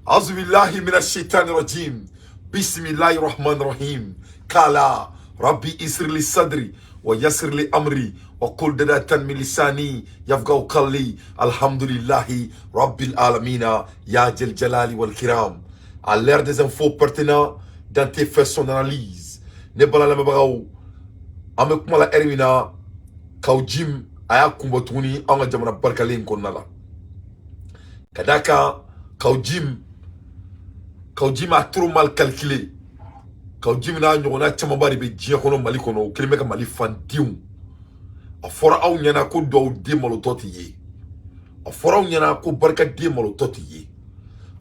أعوذ بالله من الشيطان الرجيم بسم الله الرحمن الرحيم كالا ربي يسر لي صدري ويسر لي أمري وقل دداتا من لساني يفقهوا قولي الحمد لله رب العالمين يا ذا الجلال والكرام. À l'ère des infos pertinents dans tes faits son analyse ne bala la mabagaw ame kuma la ermina kaw jim aya kumba tuni anga jamana barkalen konnala kadaka kaw jim a trop mal calculé. Kaw jim na nyona chama bari be jiya kono mali kono kelime ka mali fantiw a fora aw nyana ko do de malo toti ye a fora aw nyana ko barka de malo toti ye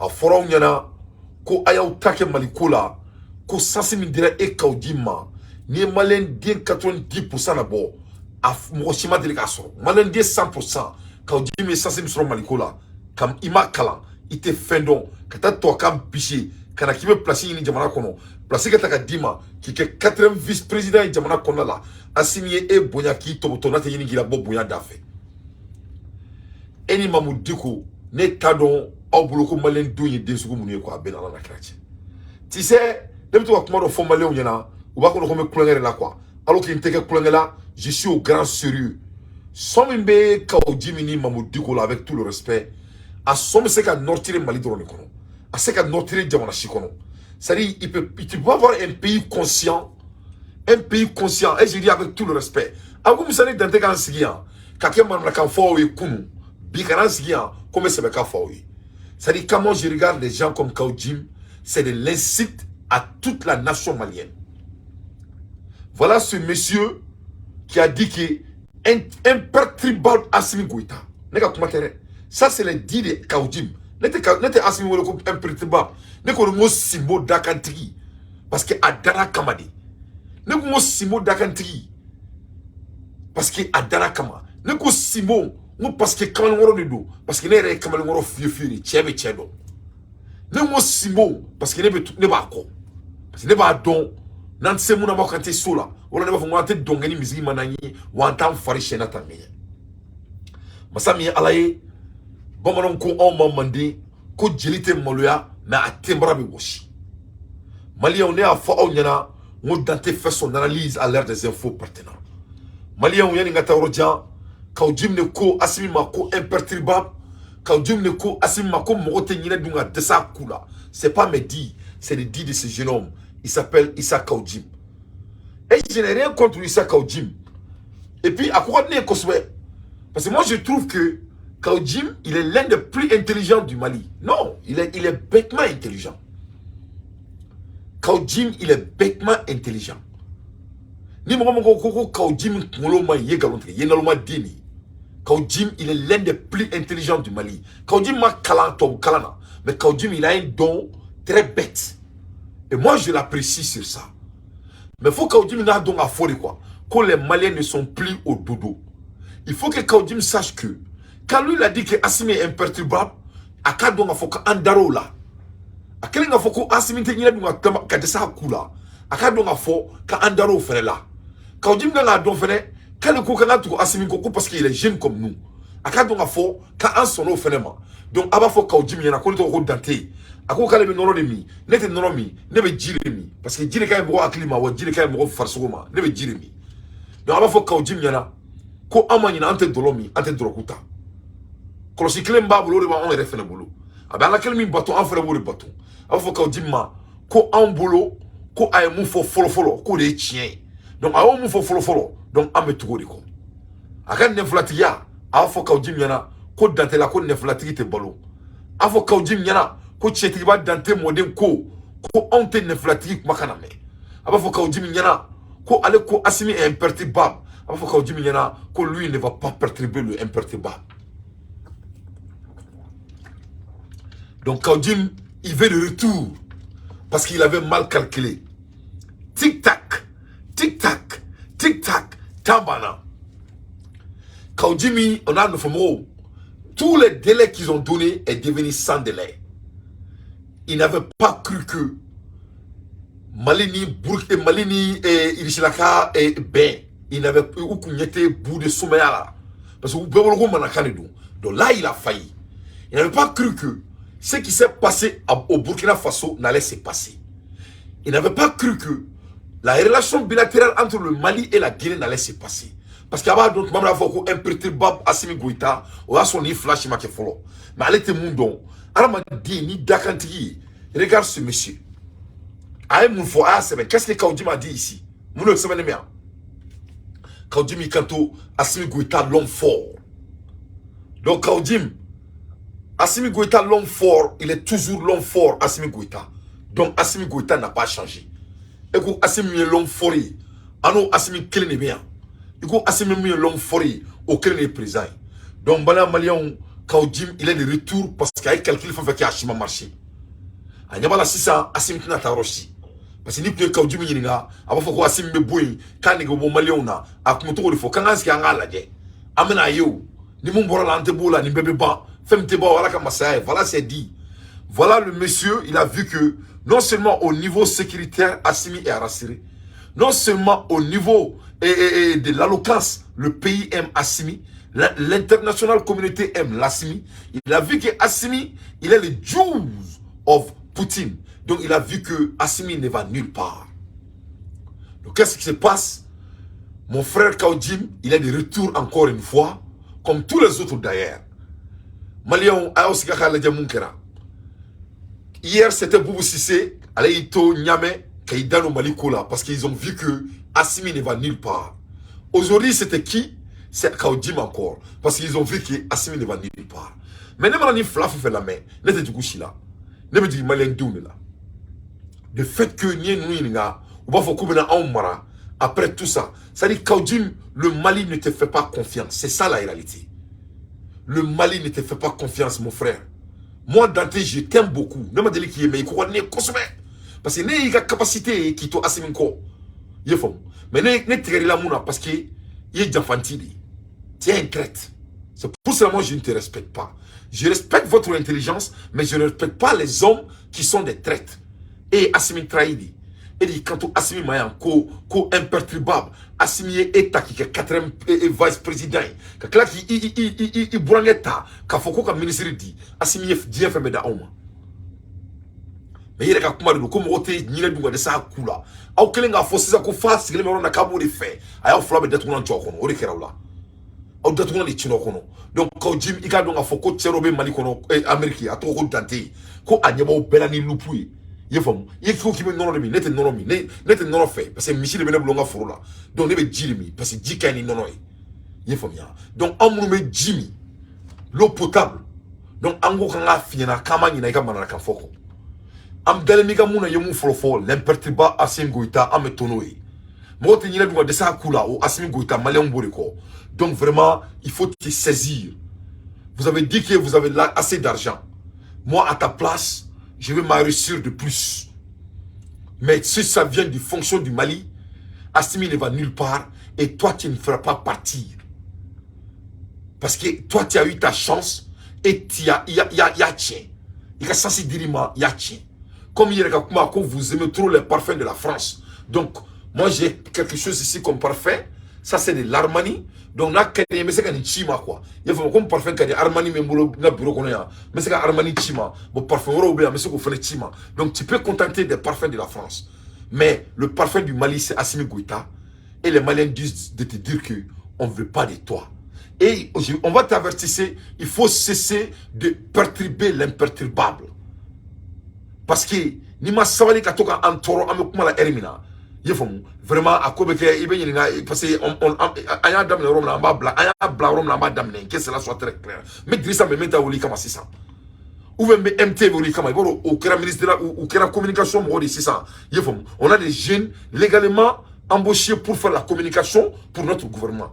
a fora aw nyana ko ayaw take mali kula ko sasi min dira e kaw jim ma ni malen den 90% na bo mo shima deli ka so malen den 100% kaw jim e sasi mi so mali kula kam ima kala ite fendon kata to kam biché kana kibe place ni jamana kono place kata ka dima ki ke 4e vice président jamana kono la asimie e bonya ki to to na te yini gira bo bonya dafe eni mamu diko ne tadon au buloko malen do yi desugo munu ko abena la krache ti sais dem to ko mo fo malen nyana ou ba ko ko me kulengere la quoi alors qu'il n'était que kulengela je suis au grand sérieux sombe ka o jimini mamu diko la avec tout le respect a somme c'est qu'à nortir Mali de l'Onékono, à c'est qu'à nortir Djamana Chikono. C'est-à-dire, il peut avoir un pays conscient, et je dis avec tout le respect. A vous savez dans tes grands sigiens, quelqu'un m'a quand faut y kunu, bikaran sigiens, comme c'est le cas faut y. C'est-à-dire, comment je regarde les gens comme Kaoudjim, c'est de l'incite à toute la nation malienne. Voilà ce monsieur qui a dit que imperturbable Assimi Goïta. N'est-ce pas ça c'est le dit de Kaoudjim. N'était Assimi Goïta comme imperturbable. N'est-ce pas le Simo Dakantigi. Parce que Adara Kamadi. N'est-ce pas Simo Dakantigi. Parce que Adara Kama. N'est-ce pas Simo. Parce que Kamalongoro de dos. Parce que n'est pas Kamalongoro Fiori. Tchèbe Tchèdo. N'est-ce pas Simo. Parce que n'est pas quoi. Parce que n'est pas don. Nan se muna ba kante sola wala ne ba fu ngate dongani mizigi manani wantam fari shena tamé masami alaye bamanon ko on mamandi ko jilite moluya na atembra be woshi malien on est à fo nyana mo dante fait son analyse à l'ère des infos pertinents malien on yani ngata roja Kaoudjim ne ko asimi mako imperturbable Kaoudjim ne ko asimi mako mogote nyina dunga de sa kula c'est pas me dit c'est le dit de ce jeune homme. Il s'appelle Issa Kaoudjim. Et je n'ai rien contre Issa Kaoudjim. Et puis, à quoi n'est-ce que parce que moi, je trouve que Kaoudjim, il est l'un des plus intelligents du Mali. Non, il est bêtement intelligent. Kaoudjim, il est bêtement intelligent. Ni moi, Kaoudjim, Kaoudjim, il est l'un des plus intelligents du Mali. Kaoudjim m'a kalana. Mais Kaoudjim, il a un don très bête. Et moi, je l'apprécie sur ça. Mais il faut que Kaoudjim n'a donc à faire quoi. Que les Maliens ne sont plus au dodo. Il faut que Kaoudjim sache que, quand lui il a dit que Assimi est imperturbable, à quoi donc il faut qu'Andaro là. À quel moment il faut qu'Assimi tenir donc à ça là. À quoi donc il faut qu'Andaro fait là. Kaoudjim n'a pas donc fait, quand le coup n'a tout Assimi Koko parce qu'il est jeune comme nous. À quoi donc il faut qu'un son fait là. Donc, il faut que Kaoudjim y en a qu'on est denté. Ako kale be noro de mi nete noro mi ne be jire mi parce que jire kay mo aklima wa jire kay mo farsogoma ne be jire mi donc aba fo Kaoudjim nyana ko amani na ante dolomi ante drokuta ko si klem ba bulo ba on refene bulo aba la kelmi bato en fere bulo bato aba fo Kaoudjim ma ko en bulo ko ay mu fo folo ko de chien donc awo mu fo folo donc ambe tugo de ko aka ne flatiya aba fo Kaoudjim nyana ko dantela ko ne flatigi te balo aba fo Kaoudjim nyana ko tcheti ba dante modem ko on te neflatique makana me aba fo Kaoudjim nyana ko ale ko Assimi est imperturbable aba fo Kaoudjim nyana ko lui ne va pas perturber le imperturbable. Donc Kaoudjim il veut le retour parce qu'il avait mal calculé. Tic tac tambana Kaoudjim on a nos tous les délais qu'ils ont donnés est devenu sans délai. Il n'avait pas cru que Malini, Malini et Irishilaka et Ben, il n'avait pas eu qu'un bout de sommeil là. Parce que vous pouvez le donc là, il a failli. Il n'avait pas cru que ce qui s'est passé au Burkina Faso n'allait se passer. Il n'avait pas cru que la relation bilatérale entre le Mali et la Guinée n'allait se passer. Parce qu'il y avait d'autres membres qui imperturbable Assimi Goïta, ou à son flash ma follow. Mais elle était mon don. Alors m'a dit ni Dakantigi. Regarde ce monsieur. Aïe mon fo a semaine. Qu'est-ce que Kaoudim a dit ici? Mon le semaine bien. Kaoudim il canto Assimi Goïta l'homme fort. Donc Kaoudim Assimi Goïta l'homme fort, il est toujours l'homme fort Assimi Goïta. Donc Assimi Goïta n'a pas changé. Et que Assimi est l'homme fort. Ano Assimi quel est bien. Et que Assimi est l'homme fort auquel est présent. Donc Bala Malion Kaoudim il est de retour parce qu'il y a quelqu'un qui fait qu'il a Ashima marché. Anyabala sisa Assimi tina taroshi. Parce que ni que Kaoudim yinga, aba foko Assimi be boy, kan nego bo Malion na, akumoto ko fo kan aski anga laje. Amena yo, ni mon bora lante bola ni bébé ba. Voilà, c'est dit. Voilà le monsieur, il a vu que non seulement au niveau sécuritaire, Assimi est rassuré, non seulement au niveau de l'alloquence, le pays aime Assimi, l'international communauté aime l'Assimi. Il a vu que Assimi, il est le Jews of Poutine. Donc il a vu que Assimi ne va nulle part. Donc qu'est-ce qui se passe? Mon frère Kaoudim, il est de retour encore une fois, comme tous les autres d'ailleurs. Malion a aussi gagné Munkera. Hier c'était Boubou Sissé, Alaïto Niamé, Kaïdano Malikola, parce qu'ils ont vu que Assimi ne va nulle part. Aujourd'hui c'était qui? C'est Kaoudim encore, parce qu'ils ont vu que Assimi ne va nulle part. Mais ne m'en flaf fait la main, n'était du coup là. Ne me dit Malien Doune là. Le fait que Nien Nouinga, ou pas faut qu'on mara, après tout ça, ça dit Kaoudim, le Mali ne te fait pas confiance. C'est ça la réalité. Le Mali ne te fait pas confiance, mon frère. Moi, Dante, je t'aime beaucoup. Ne me dis qui est, mais il faut consommer. Parce que il y a capacité qui t'a assez encore. Il faut. Mais ne te la mouna parce que il est d'enfantille. Tu es un traite. C'est pour cela que moi, je ne te respecte pas. Je respecte votre intelligence, mais je ne respecte pas les hommes qui sont des traites. Et Assimi Traïdi. Et dit quand Assimi Mayan, imperturbable, Assimi État qui est 4e vice-président, qui Bourangeta, qui Foko comme ministre dit, Assimi Dien fait da Oma. Mais il y a des gens qui ont été ni les dougas de sa coula. Au Kelinga forcé ça qu'on fasse, que les gens n'ont pas de fait. Aïe, on flamme d'être un tchokono, au Rekeraula. Au d'être un tchinokono. Donc, quand Jim, il y a donc un Foko Tcherobe Malikono, Américain, à Toro Dante, qu'on a niabo Belani Lupui. Il faut qu'il me nomme, n'était non fait, parce que Michel est venu à Forola. Donc, il y a Jimmy, parce que Jikani non. Il faut bien. Donc, on me met Jimmy, l'eau potable. Donc, en gros, quand on a fini, on a kamani na ikamana na kafoko. Am dalemiga muna yemu folofo, l'imperturbable Assimi Goïta am tonoé. Moi, tu n'as pas de ça à ou Assimi Goïta, Malien Boreko. Donc, vraiment, il faut te saisir. Vous avez dit que vous avez là assez d'argent. Moi, à ta place, je vais m'enrichir de plus. Mais si ça vient du fonction du Mali, Assimi ne va nulle part et toi, tu ne feras pas partir. Parce que toi, tu as eu ta chance et tu as tien. Il y a sensé dirima, il y a tien. Comme il y a que vous aimez trop les parfums de la France. Donc, moi, j'ai quelque chose ici comme parfum. Ça, c'est de l'Armani. Donc, là, mais c'est un chima, quoi. Il y a comme parfum qui est Armani, mais le bureau qu'on a. Mais c'est un Armani chima. Bon, parfum européen, mais c'est qu'on fait chima. Donc, tu peux contenter des parfums de la France. Mais le parfum du Mali, c'est Assimi Goïta. Et les Maliens disent de te dire qu'on ne veut pas de toi. Et on va t'avertir, il faut cesser de perturber l'imperturbable. Parce que, ni ma savali katoka antoro amekuma la erimina. Vraiment, à quoi parce que on a dame Rome n'a pas bla, a bla Rome n'a pas dame, que cela soit très clair. Mais Drissa me met à Oli comme c'est ça. Ou même MT Oli comme au Kera ministre ou Kera communication, c'est ça. On a des jeunes légalement embauchés pour faire la communication pour notre gouvernement.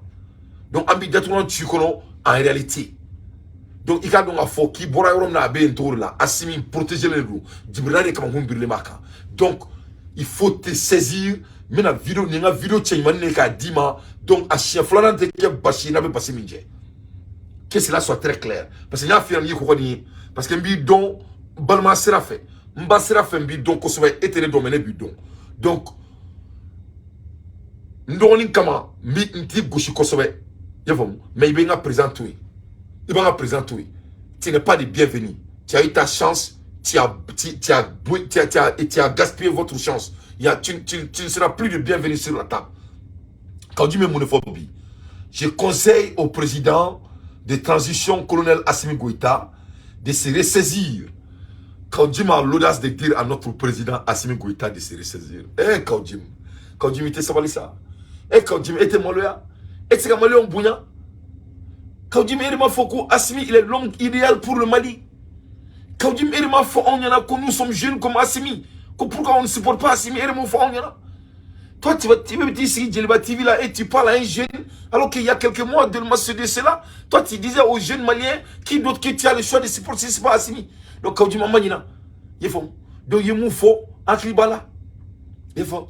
Donc, ambigatement, tu connais en réalité. Donc, il y a donc un faux qui, Bora Rome n'a pas tour là, Assimi, protéger les loups, Djibril et Kamangum Birlemaka. Donc, il faut te saisir. Mais la vidéo, il y a une vidéo qui est dima. Donc, à chien flanant de qui est bâché, n'a pas passé minje. Que cela soit très clair. Parce qu'il y a un film qui parce que bidon, Balma sera fait. Mba sera fait un bidon, qu'on soit éternel domaine bidon. Donc, nous kama, mi nti gauche qu'on soit. Mais il va présenter. Il va présenter. Tu n'es pas le bienvenu. Tu as eu ta chance, tu as gaspillé votre chance. Tu ne seras plus le bienvenu sur la table. Quand je dis monophobie, je conseille au président de transition, colonel Assimi Goïta, de se ressaisir. Kaudim a l'audace de dire à notre président Assimi Goïta de se ressaisir. Eh Kaudim était ça. Eh Kaudim était maloya. Et c'est comme on bouilla. Kaudim Erima Foko, Assimi, il est l'homme idéal pour le Mali. Kaudim Erima Foko, que nous sommes jeunes comme Assimi. Pourquoi on ne supporte pas Assimi Erima Foko? Toi, tu me dire ici, Djeliba TV là, et tu parles à un jeune, alors qu'il y a quelques mois de ce là, toi, tu disais aux jeunes Maliens, qui d'autre que tu as le choix de supporter, c'est pas Assimi. Donc, quand tu m'as dit, il faut. Donc, il me faut, en Kribala. Il faut.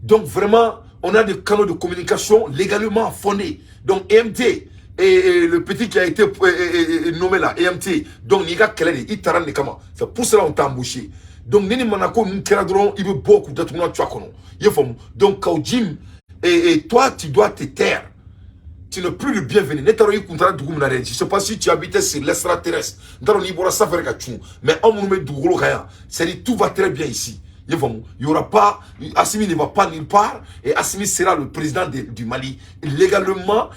Donc, vraiment, on a des canaux de communication légalement fondés. Donc, EMT, et le petit qui a été nommé là, EMT, donc, il y a quelqu'un, il t'a rendu comment? C'est pour cela qu'on t'a embauché. Donc, Nini Manako, il veut beaucoup de tout. Donc, Kaudim, et toi, tu dois te taire. Tu n'es plus le bienvenu. Je ne sais pas si tu habitais sur l'extraterrestre. Mais c'est-à-dire tout va très bien ici. Il y aura pas, Assimi ne va pas nulle part et Assimi sera le président du Mali. Illégalement,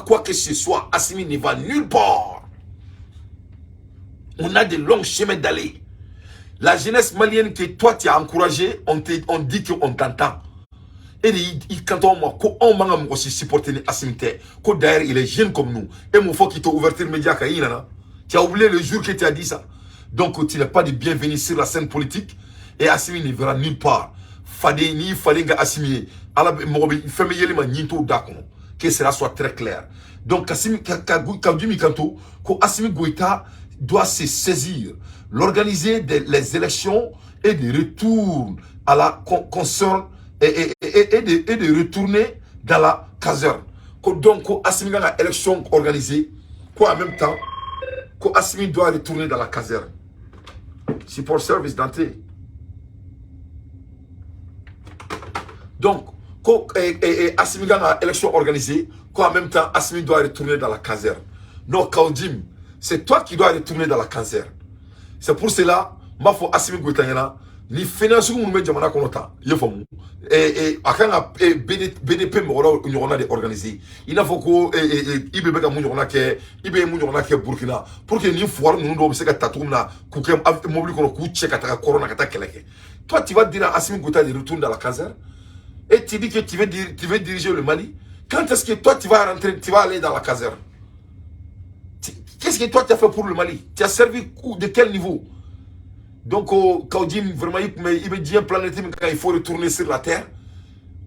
quoi que ce soit, Assimi ne va nulle part. On a de longs chemins d'aller. La jeunesse malienne que toi tu as encouragée, on dit qu'on t'entend. Et quand on m'a aussi supporté Assimi, que d'ailleurs il est jeune comme nous. Et mon frère qui t'a ouvert le média, tu as oublié le jour que tu as dit ça. Donc tu n'es pas de bienvenue sur la scène politique. Et Assimi ne verra nulle part. Ni fallait Assimi. Que cela soit très clair. Donc Assimi Goïta doit se saisir, l'organiser les élections et de retour à la concerne et de retourner dans la caserne. Donc Assimi a une élection organisée, en même temps, Assimi doit retourner dans la caserne. C'est pour service d'entrée. Donc, Assimi a une élection organisée, en même temps, Assimi doit retourner dans la caserne. Non, Kaudim, c'est toi qui dois retourner dans la caserne. C'est pour cela, ma foi Assimi Goïta, ni finance ou nous jamana konota, yefom. Et akanga BDP on a organisé. Il a faut que IBB ka munyorona ke IBB munyorona ke Burkina pour que ni foire nous do se ka tatumna ku ke mobile kono ku check ataka corona kata keleke. Toi tu vas dire à Assimi Goïta de retourner dans la caserne et tu dis que tu veux diriger le Mali. Quand est-ce que toi tu vas rentrer, tu vas aller dans la caserne? Qu'est-ce que toi tu as fait pour le Mali? Tu as servi de quel niveau? Donc, Kaudim, vraiment, il me dit un planète, quand il faut retourner sur la terre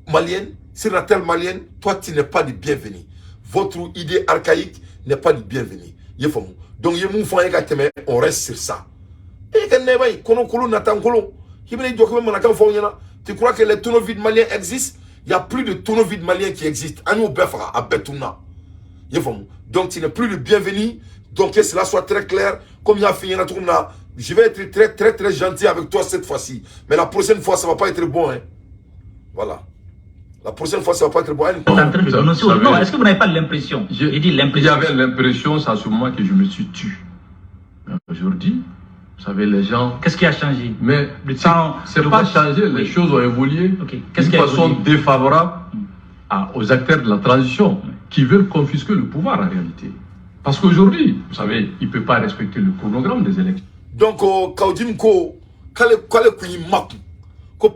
malienne, toi, tu n'es pas le bienvenu. Votre idée archaïque n'est pas le bienvenu. Donc, on reste sur ça. Tu crois que les tonneaux vides maliens existent? Il n'y a plus de tonneaux vides maliens qui existent. Donc, tu n'es plus le bienvenu. Donc, que cela soit très clair. Comme il y a fini, je vais être très, très, très gentil avec toi cette fois-ci. Mais la prochaine fois, ça ne va pas être bon. Hein. Voilà. La prochaine fois, ça ne va pas être bon. Non, est-ce que vous n'avez pas l'impression? J'ai dit l'impression. J'avais l'impression, c'est à ce moment que je me suis tué. Aujourd'hui, vous savez, les gens... Qu'est-ce qui a changé? Mais c'est pas changé, les choses ont évolué d'une façon défavorable aux acteurs de la transition qui veulent confisquer le pouvoir en réalité. Parce qu'aujourd'hui, vous savez, il ne peut pas respecter le chronogramme des élections. Donc, Kaudim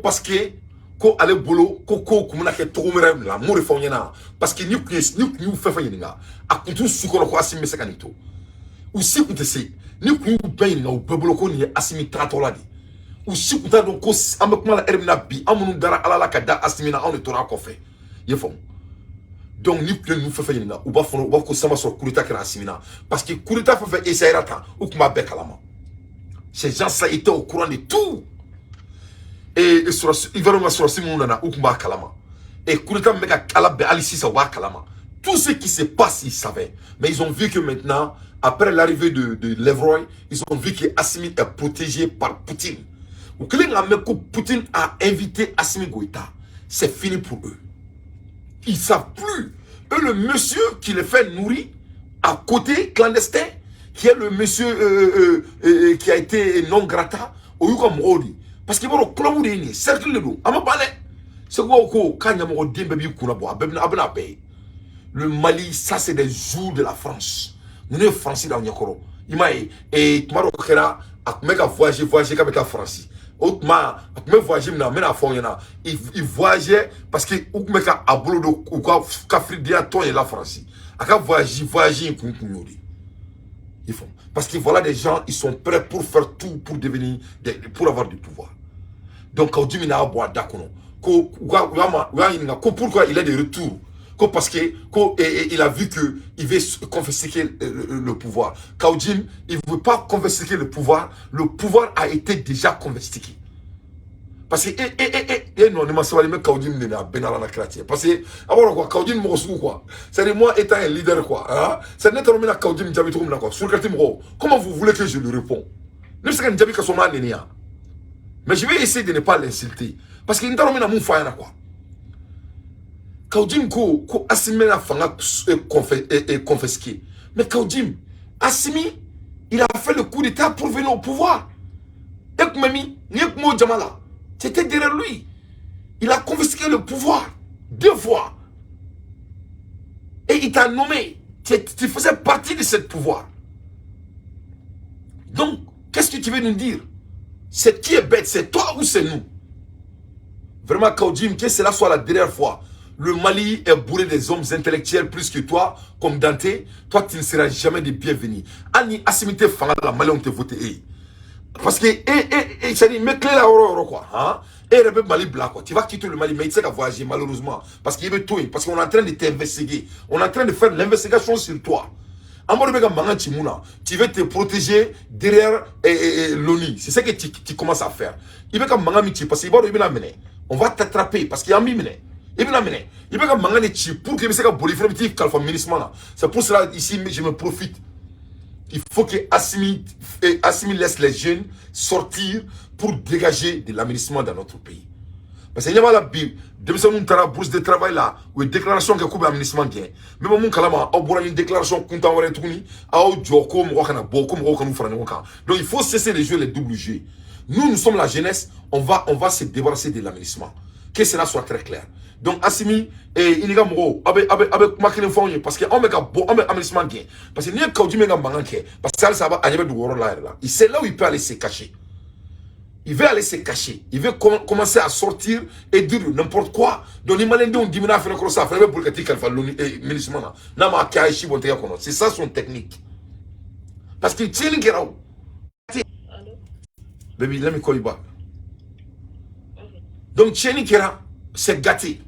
parce que ale bolo kumuna ke togomera la mo de fonyana parce que ni fait fanyina akuntu sukoro ko Assimi sekanito usi kutese ni ku bayina o bebolo ko ni Assimi tratola di usi kuta donc ko amekuma la ermina bi amunu dara alala ka da Assimi na on tora ko fe yefom donc ni ku fait fanyina ou ba ko sama so kurita kra Assimi na parce que kurita fait essayer ta ou kuma be kalama. Ces gens ça étaient au courant de tout. Et ils vont sur Simonana ou Kumba Kalama. Et Kurita Mega Kalabe Alice Wa Kalama. Tout ce qui se passe, ils savaient. Mais ils ont vu que maintenant, après l'arrivée de Levroy, ils ont vu que Assimi est protégé par Poutine. Ou que Poutine a invité Assimi Goïta. C'est fini pour eux. Ils ne savent plus. Eux, le monsieur qui les fait nourrir à côté clandestin, qui est le monsieur qui a été non grata, au Yuka Modi. Parce qu'il va au club de cercle de nous. C'est quoi quand il y a un baby le Mali, ça c'est des jours de la France. Nous sommes français dans Nyakoro. Il m'a dit, et tu m'as dit, voyager avec la France. Autrement, il voyageait parce que a boulot ou la France. Voyager ils font. Parce que voilà des gens, ils sont prêts pour faire tout pour devenir, pour avoir du pouvoir. Donc, quand Jimmy n'a pas d'accord, pourquoi il est de retour? Parce que il a vu que il veut confisquer le pouvoir. Kaudjim, il ne veut pas confisquer le pouvoir a été déjà confisqué. Parce que non, ne m'a pas dit Kaudjim n'est pas ben à la chrétienne. Parce que alors quoi, Kaudjim m'osou quoi. C'est moi étant un leader quoi. Hein? C'est net on Kaudjim Djabi tout quoi. Sur le comment vous voulez que je lui réponds? Ne sais qu'un Djabi que son man n'est rien. Mais je vais essayer de ne pas l'insulter parce qu'il n'est pas mon foyer quoi. Kaudjim ko Assimi la fanga confisqué. Mais Kaudjim, Assimi, il a fait le coup d'état pour venir au pouvoir. Et Mami, Nyekmo Djamala, c'était derrière lui. Il a confisqué le pouvoir 2 fois. Et il t'a nommé. Tu faisais partie de ce pouvoir. Donc, qu'est-ce que tu veux nous dire? C'est qui est bête? C'est toi ou c'est nous? Vraiment, Kaudjim, que cela soit la dernière fois. Le Mali est bourré des hommes intellectuels plus que toi, comme Dante. Toi, tu ne seras jamais de bienvenu. Ani Assimité Fanga, la Mali, on te voté. Parce que, ça dit, mais clé la quoi. Hein? Et le Mali blanc, quoi. Tu vas quitter le Mali, mais il sait qu'à voyager, malheureusement. Parce qu'il veut tout. Parce qu'on est en train de t'investiguer. On est en train de faire l'investigation sur toi. Tu veux te protéger derrière l'ONU. C'est ce que tu commences à faire. Il veut parce qu'il va l'amener. On va t'attraper parce qu'il y a un mimine. Il va l'amener. Il veut pour que c'est pour cela ici je me profite. Il faut que Assimi laisse les jeunes sortir pour dégager de l'aménagement dans notre pays. Parce qu'il y a la Bible, de bourse de travail là, ou une déclaration que coupe l'aménagement bien. Mais mon kalama, une déclaration qu'on t'a envoyé tout ni, donc il faut cesser les jeux, les doubles jeux. Nous sommes la jeunesse, on va se débarrasser de l'aménagement. Que cela soit très clair. Donc Assimi et il y a avec Makin parce que on met aménagement bien. Parce que n'y a qu'au du méga manqué. Parce que ça va aller de Woro là. C'est là où il peut aller se cacher. Il veut aller se cacher. Il veut commencer à sortir et dire n'importe quoi. Donc les Maliens ont dit mais faire comme ça, faire pour que tu calmes l'aménagement là. Nama Kaishi bon te c'est ça son technique. Parce qu'il tient une guerre. Baby, let me call you back. Donc Tcheni Kera c'est gâté.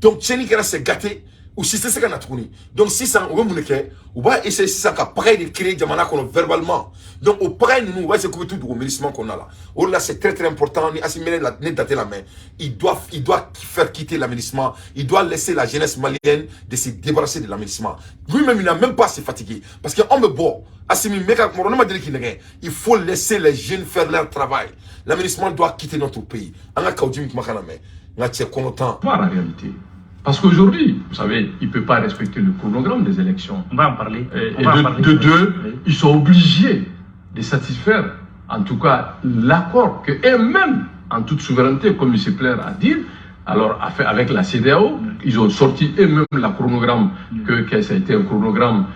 Donc Tcheni Kera c'est gâté. Ou si c'est ce qu'on a trouvé. Donc si ça on va essayer ça qu'après de créer des manas verbalement. Donc au près nous on va essayer tout le ministère qu'on a là. Oh là c'est très important. Ni assimiler la dater la main. Il doit faire quitter l'aménagement. Il doit laisser la jeunesse malienne de se débarrasser de l'aménagement. Lui-même il n'a même pas à se fatiguer parce que on me bon. Il faut laisser les jeunes faire leur travail. L'aménagement doit quitter notre pays. On a qu'au la réalité. Parce qu'aujourd'hui, vous savez, il ne peut pas respecter le chronogramme des élections. On va en parler. De deux, ils sont obligés de satisfaire, en tout cas, l'accord que eux-mêmes, en toute souveraineté, comme il se plaît à dire, alors avec la CEDEAO, ils ont sorti eux-mêmes le chronogramme, que ça a été un chronogramme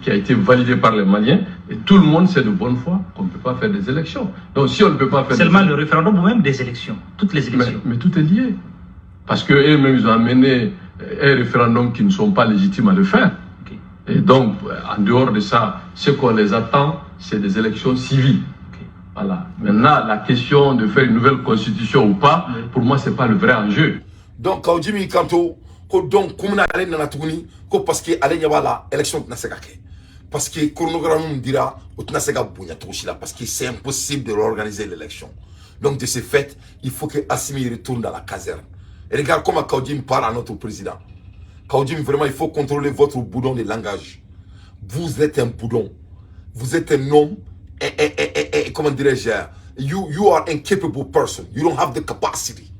qui a été validé par les Maliens, et tout le monde sait de bonne foi qu'on ne peut pas faire des élections. Donc si on ne peut pas faire seulement le référendum ou même des élections, toutes les élections. Mais tout est lié. Parce qu'eux-mêmes, ils ont amené un référendum qui ne sont pas légitimes à le faire. Okay. Et donc, en dehors de ça, ce qu'on les attend, c'est des élections civiles. Okay. Voilà. Maintenant, la question de faire une nouvelle constitution ou pas, pour moi, ce n'est pas le vrai enjeu. Donc, quand Jimmy Kanto, donc, comme on a allé dans la Touni, parce que allez y avoir la élection de Nasegake. Parce que le chronogramme dira, parce que c'est impossible de réorganiser l'élection. Donc, de ce fait, il faut que Assimi retourne dans la caserne. Et regarde comment Kaudjim parle à notre président. Kaudjim, vraiment, il faut contrôler votre boudon de langage. Vous êtes un boudon. Vous êtes un homme. Comment dirais-je? You are incapable person. You don't have the capacity.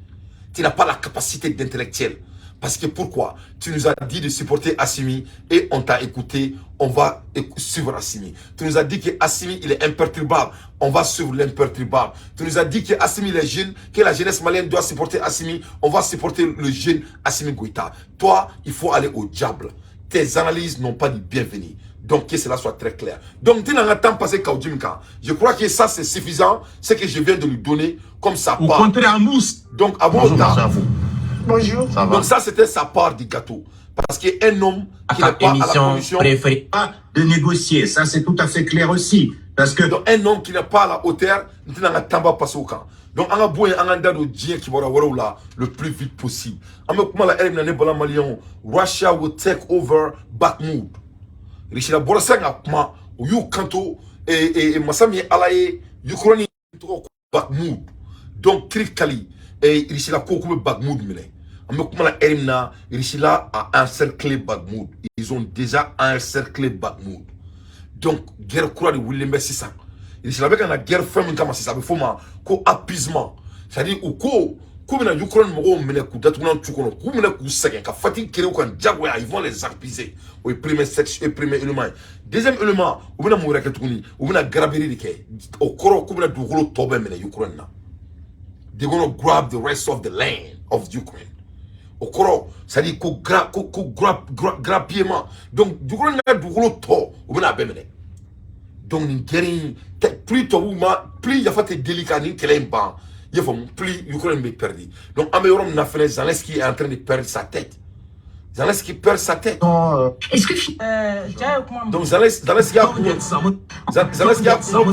Tu n'as pas la capacité d'intellectuel Parce que pourquoi? Tu nous as dit de supporter Assimi et on t'a écouté, on va suivre Assimi. Tu nous as dit que Assimi il est imperturbable, on va suivre l'imperturbable. Tu nous as dit que Assimi il est jeune, que la jeunesse malienne doit supporter Assimi, on va supporter le jeune Assimi Goïta. Toi, il faut aller au diable. Tes analyses n'ont pas dit bienvenue. Donc que cela soit très clair. Donc tu n'as temps passé Kaudjimka. Je crois que ça c'est suffisant, ce que je viens de lui donner comme ça part. Au contraire, à Mousse. Donc à bon temps. Bonjour. Ça va. Donc ça, c'était sa part du gâteau. Parce qu'un homme qui n'est pas à la condition de négocier, ça c'est tout à fait clair aussi. Parce que donc, un homme qui n'est pas à la hauteur, il n'a pas passé au camp. Donc on a besoin de dire qui va là le plus vite possible. Russia will take over Bakhmut. Richard Borasang a comment ou you kanto et Masami alaye Ukraine Bakhmut. Donc Trikali et Richard Kokou Bakhmut mele. Ils a encerclé Bakhmut. Ils ont déjà encerclé Bakhmut. Donc, guerre courant de William Bessissa. Ils avec la guerre ferme comme ça, il faut un apaisement. C'est-à-dire, comme la Ukraine m'a coup d'atounan tukono, comme la coup sec, quand fatigue qui est au Jaguar, ils vont les apaiser. Au premier sexe et premier élément. Deuxième élément, on va mourir à Touni, on va grabber les quais. Au corps, comme la Dougolo Tobe, mais la Ukraine. They're going to grab the rest of the land of Ukraine. Au corps, c'est-à-dire qu'on grappillement. Donc, du coup, on a du gros tort, on va l'abémer. Donc, plus il y a fait délicat, il y a plus l'Ukraine est perdu. Donc, Améorom n'a fait Zelensky est en train de perdre sa tête. Zelensky perd sa tête. Est-ce que donc, Zelensky a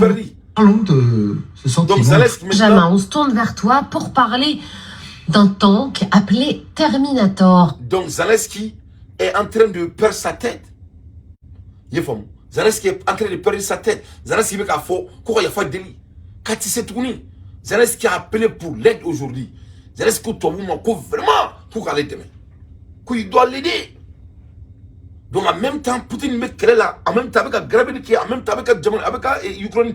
perdu. Parlons de ce sentiment. Benjamin, on se tourne vers toi pour parler d'un tank appelé Terminator. Donc Zelensky est en train de perdre sa tête. Zelensky est en train de perdre sa tête. Zelensky veut qu'il faut quoi il y a fait délit. Quand il s'est tourné, Zelensky a appelé pour l'aide aujourd'hui. Zelensky vraiment pour aller demain. Il doit l'aider. Donc en même temps, Poutine met quelle là, en même temps avec Grabelki, en même temps avec Ukraine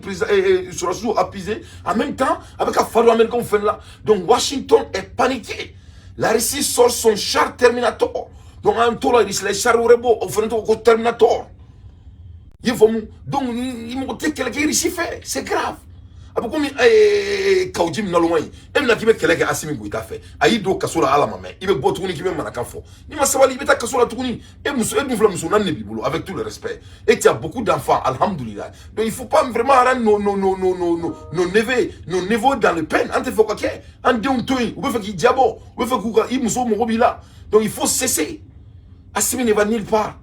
sur appisé, en même temps avec un phare américain fait là. Donc Washington est paniqué. La Russie sort son char Terminator. Donc en tout là, les chars Rebo ont fait un Terminator. Donc ils m'ont dit que la Russie fait, c'est grave. Comme Kaudjim na loin et na kibe keleke Assimi Goïta fait aido kasola ala mama ibe botuni kibe manaka fo ni masawali beta kasola tuni et muso et nous muso nan nebi bolo avec tout le respect et tu as beaucoup d'enfants alhamdoulilah donc il faut pas vraiment rendre nos neveux dans le peine ante faut que en de un toy ou fait ki diabo ou fait ku i muso mo bila donc il faut cesser. Assimi ne va nulle part.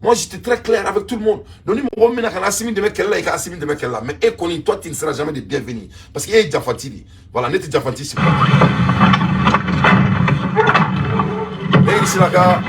Moi, j'étais très clair avec tout le monde. Donc, il m'a dit que Assimi de Mekella et Assimi de Mekella. Mais toi, tu ne seras jamais de bienvenu. Parce qu'il est Jafantili. Voilà, n'est pas Jafantili, c'est pas. Et ici, là, gars.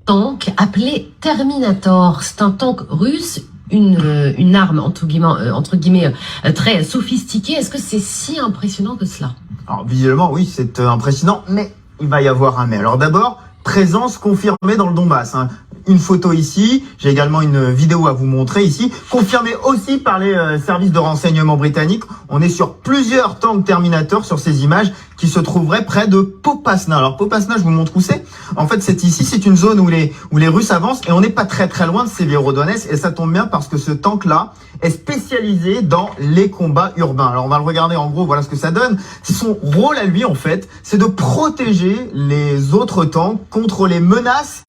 Tank appelé Terminator. C'est un tank russe. Une arme entre guillemets très sophistiquée. Est-ce que c'est si impressionnant que cela? Alors, visuellement, oui, c'est impressionnant, mais il va y avoir un mais. Alors d'abord, présence confirmée dans le Donbass. Hein. Une photo ici, j'ai également une vidéo à vous montrer ici, confirmée aussi par les services de renseignement britanniques. On est sur plusieurs tanks Terminator sur ces images qui se trouveraient près de Popasna. Alors Popasna, je vous montre où c'est. En fait, c'est ici, c'est une zone où les Russes avancent et on n'est pas très loin de Sévérodonetsk et ça tombe bien parce que ce tank-là est spécialisé dans les combats urbains. Alors on va le regarder en gros, voilà ce que ça donne. Son rôle à lui en fait, c'est de protéger les autres tanks contre les menaces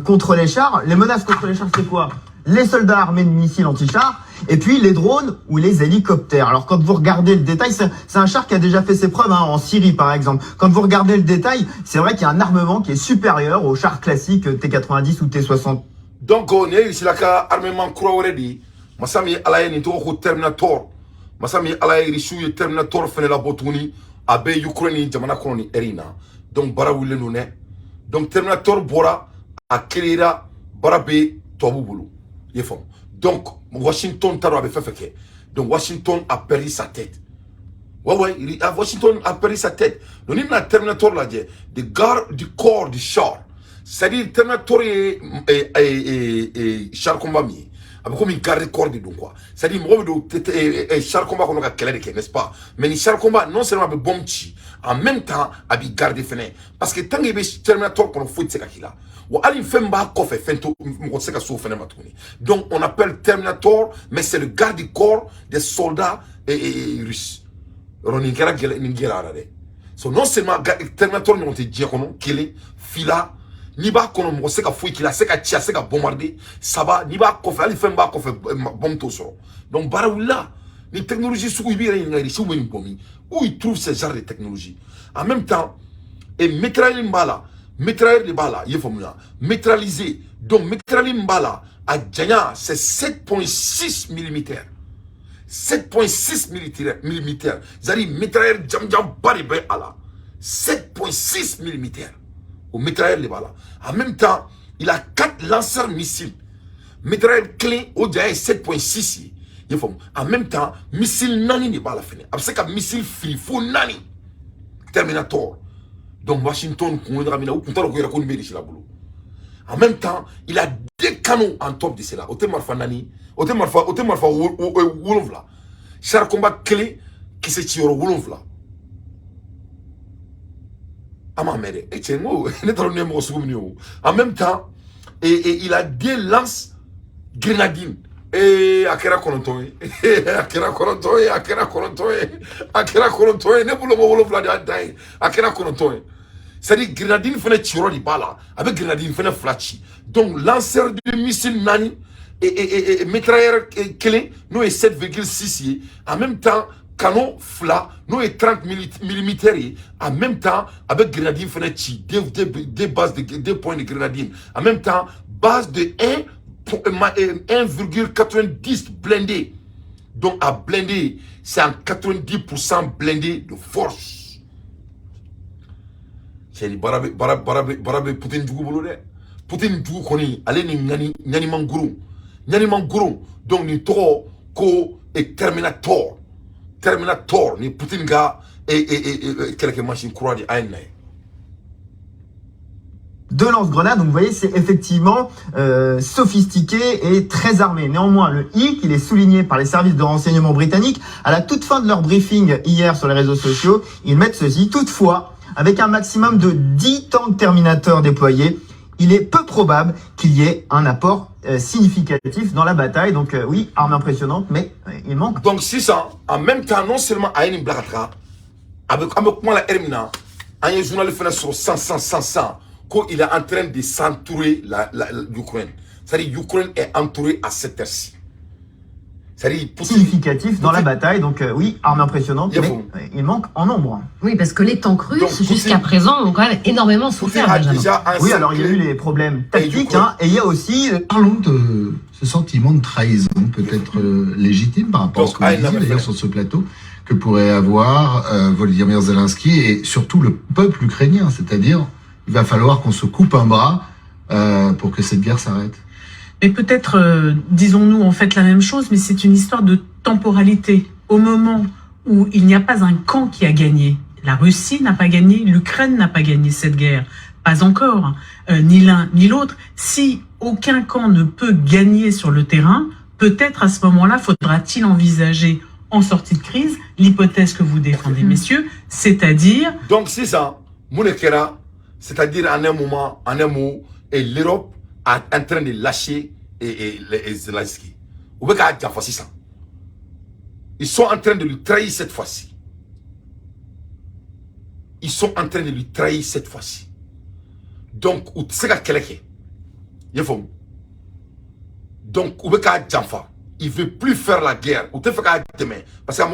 contre les chars. Les menaces contre les chars, c'est quoi? Les soldats armés de missiles anti-chars et puis les drones ou les hélicoptères. Alors quand vous regardez le détail, c'est un char qui a déjà fait ses preuves en Syrie par exemple. Quand vous regardez le détail, c'est vrai qu'il y a un armement qui est supérieur aux chars classiques T-90 ou T-60. Donc on est ici là armement already. Masami alaye ni to Terminator. Masami alaye rishu Terminator fene la botuni abe Ukraine jamana koloni erina. Donc bara wule no ne. Donc Terminator bora akirira barabe tobubulu. Yefom. Donc Washington taro abe fefeke. Donc Washington a perdu sa tête. Ouais, Washington a perdu sa tête. Donc il y a un Terminator là, the guard du corps du char. c'est-à-dire Terminator et char combat mi avec comme une garde corps de quoi, c'est-à-dire moi de char combat qu'on a calé n'est-ce pas, mais ni char combat non seulement avec bombe en même temps avec garde fenêtre parce que tant que Terminator pour le foot c'est qu'il a ou ali femba kofe fento mo seka so fenêtre matuni, donc on appelle Terminator mais c'est le garde du corps des soldats russes Ronin kera ngela arade. So non seulement Terminator non te dia kono kele fila ni ba kono mo seka fui kila seka tia seka bombarder ça va ni ba ko ali femba ko fe bom to so, donc barawula ni technologie sou bi re ngari sou ben bomi où il trouve ce genre de technologie en même temps et mitrailler mbala mitrailler de bala yefomuna mitrailiser, donc mitrailler mbala à Djanya c'est 7.6 mm 7.6 mm. C'est-à-dire, mitrailleur jam bari bay ala. 7.6 mm. Au mitrailleur de bala. En même temps, il a 4 lanceurs missiles. Mitrailleur clé au dia 7.6. En même temps, missile nani de bala fini. Après ça, missile fou nani. Terminator. Donc, Washington, en même temps, il a 2 canons en top de cela. Ote marfa nani. Ote marfa wolonvla. Char combat clé qui se tire au wolonvla. Ama mère. Et tiens, en même temps, et il a 2 lances grenadines. Et akera korontoy. Akera korontoy. Ne boulo wolonvla dai. Akera korontoy. C'est-à-dire grenadine fait tiro di bala avec grenadine fait flachi. Donc lanceur de missile nani et mitrailleur clé nous est 7,6 en même temps canon fla nous est 30 mm en même temps avec grenadine fait deux bases de 2 points de grenadine en même temps base de 1,90 blindé. Donc à blindé c'est en 90% blindé de force. C'est dit barabe Poutine dugu bolo de Poutine dugu koni ale ni nyani manguru donc ni to ko et Terminator ni Poutine ga et quelques machines croix de aina. 2 lance-grenades, donc vous voyez, c'est effectivement sophistiqué et très armé. Néanmoins, le hic, il est souligné par les services de renseignement britanniques. À la toute fin de leur briefing hier sur les réseaux sociaux, ils mettent ceci. Toutefois, avec un maximum de 10 tanks Terminator déployés, il est peu probable qu'il y ait un apport significatif dans la bataille. Donc oui, arme impressionnante, mais il manque. Donc 600, en même temps, non seulement à une blagatra, avec moi la Hermina, un journal fait sur 500, qu'il est en train de s'entourer l'Ukraine. C'est-à-dire l'Ukraine est entourée à cette heure-ci. C'est-à-dire significatif dans la bataille, donc oui, arme impressionnante, mais il manque en nombre. Oui, parce que les tanks russes, jusqu'à présent, ont quand même énormément souffert. Oui, alors il y a eu les problèmes tactiques, et il y a aussi... Parlons de ce sentiment de trahison, peut-être légitime par rapport à ce qu'on disait d'ailleurs sur ce plateau, que pourrait avoir Volodymyr Zelensky et surtout le peuple ukrainien. C'est-à-dire, il va falloir qu'on se coupe un bras pour que cette guerre s'arrête. Mais peut-être, disons-nous en fait la même chose, mais c'est une histoire de temporalité. Au moment où il n'y a pas un camp qui a gagné, la Russie n'a pas gagné, l'Ukraine n'a pas gagné cette guerre, pas encore, ni l'un ni l'autre. Si aucun camp ne peut gagner sur le terrain, peut-être à ce moment-là, faudra-t-il envisager en sortie de crise l'hypothèse que vous défendez, messieurs, c'est-à-dire... Donc c'est ça, Mounekera, c'est-à-dire en un moment, en un mot, et l'Europe en train de lâcher et Zelensky. Ils sont en train de lui trahir cette fois-ci. Ils sont en train de lui trahir cette fois-ci. Donc, donc, il ne veut plus faire la guerre. Parce que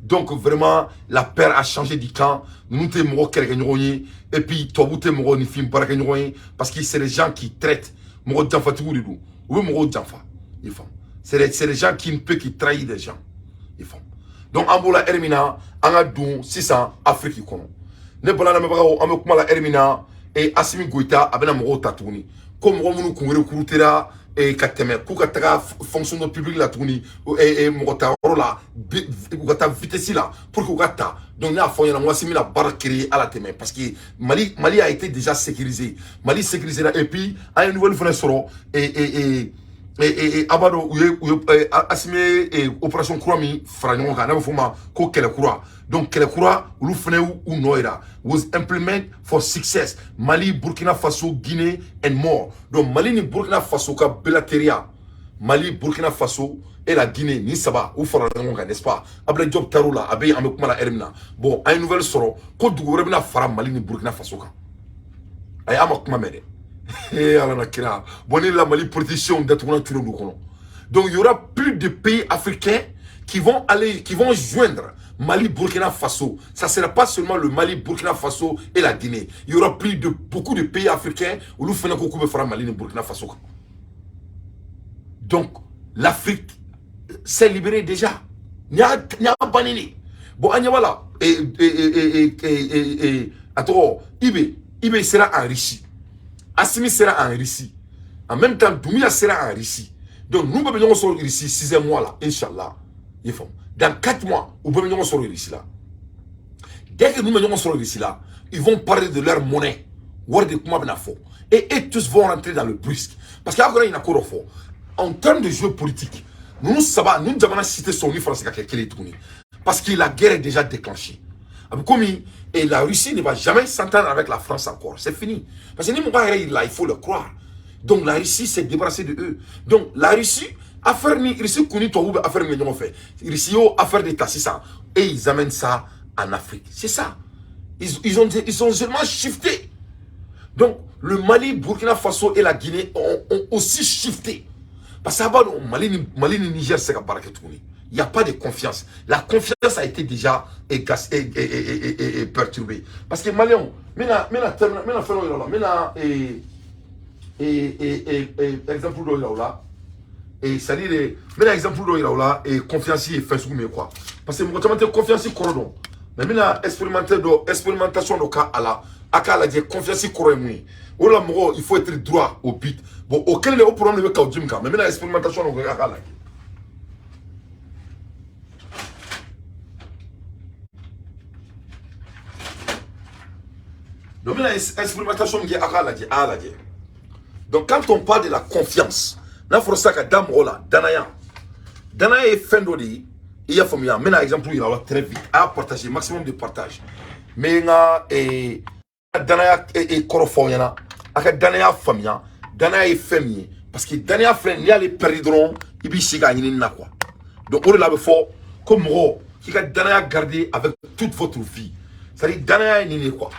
donc vraiment la paire a changé du camp. Nous et puis parce que c'est les gens qui traitent c'est les gens qui ne peuvent qui trahir des gens. Donc Ambola Hermina Angadou 600 Afrique kono. Ne balana mabao amekuma la Hermina et Assimi Goïta abena moro tatouni. Comme Romunu Kungere Kurutera et kateme ku kataka fonction publique la tourni et mota la gata vitesse là pour que gata donc na fo yana moi c'est mis la barre créée à la teme parce que Mali a été déjà sécurisé Mali sécurisé là et puis à une nouvelle fenêtre et abado assimé opération Kurami franyon ka na foma ko kele kura donc kele kura ulu fene ou noira was implement for success Mali Burkina Faso Guinée and more donc Mali ni Burkina Faso ka belateria Mali Burkina Faso et la Guinée ni saba ou franyon ka n'est-ce pas abla job tarula abe ame kuma la ermina bon ay nouvelle soro ko dugore bina fara Mali ni Burkina Faso ka ay ama kuma mede donc il y aura plus de pays africains qui vont joindre Mali, Burkina Faso. Ça ne sera pas seulement le Mali, Burkina Faso et la Guinée. Il y aura beaucoup de pays africains où nous faisons beaucoup de Mali et Burkina Faso. Donc l'Afrique s'est libérée déjà. Il y a un banini. Bon, voilà. Attends, Ibe sera enrichi. Assimi sera en Russie. En même temps, Doumbouya sera en Russie. Donc, nous pouvons sur Russie 6e mois là, Inch'Allah. Dans 4 mois, nous pouvons sur Russie là. Dès que nous pouvons sur Russie là, ils vont parler de leur monnaie. Et tous vont rentrer dans le brusque. Parce qu'après, il y a un fort. En termes de jeu politique, nous avons cité son livre français parce que la guerre est déjà déclenchée. Et la Russie ne va jamais s'entendre avec la France encore. C'est fini. Parce que il faut le croire. Donc la Russie s'est débarrassée de eux. Donc la Russie a fait Russie a fait des tassissants. Et ils amènent ça en Afrique. C'est ça. Ils ont seulement shifté. Donc le Mali, Burkina Faso et la Guinée ont aussi shifté. Parce que Mali et Niger, c'est il n'y a pas de confiance. La confiance a été déjà perturbée. Parce que Malion, exemple et c'est-à-dire exemple et confiance et fait quoi. Parce que moi confiance cordon. Mais expérimentation de cas à la dire confiance cordon. Il faut être droit au but. Bon, auquel est au problème de Kaudjimka. Mais expérimentation de cas à la. Donc, l'expérimentation qui est à la. Donc, quand on parle de la confiance, il faut ça que Danaya est fin d'odi, il y a famille. Maintenant, exemple, il y a très vite à partager, maximum de partage. Mais Danaya est corofoniana, avec Danaya famille, Danaya est famille, parce que Danaya frère, il y a les perdrons, il y a des quoi. Donc, on l'a fort comme Ro, qui a Danaya gardé avec toute votre vie. C'est-à-dire, Danaya est quoi.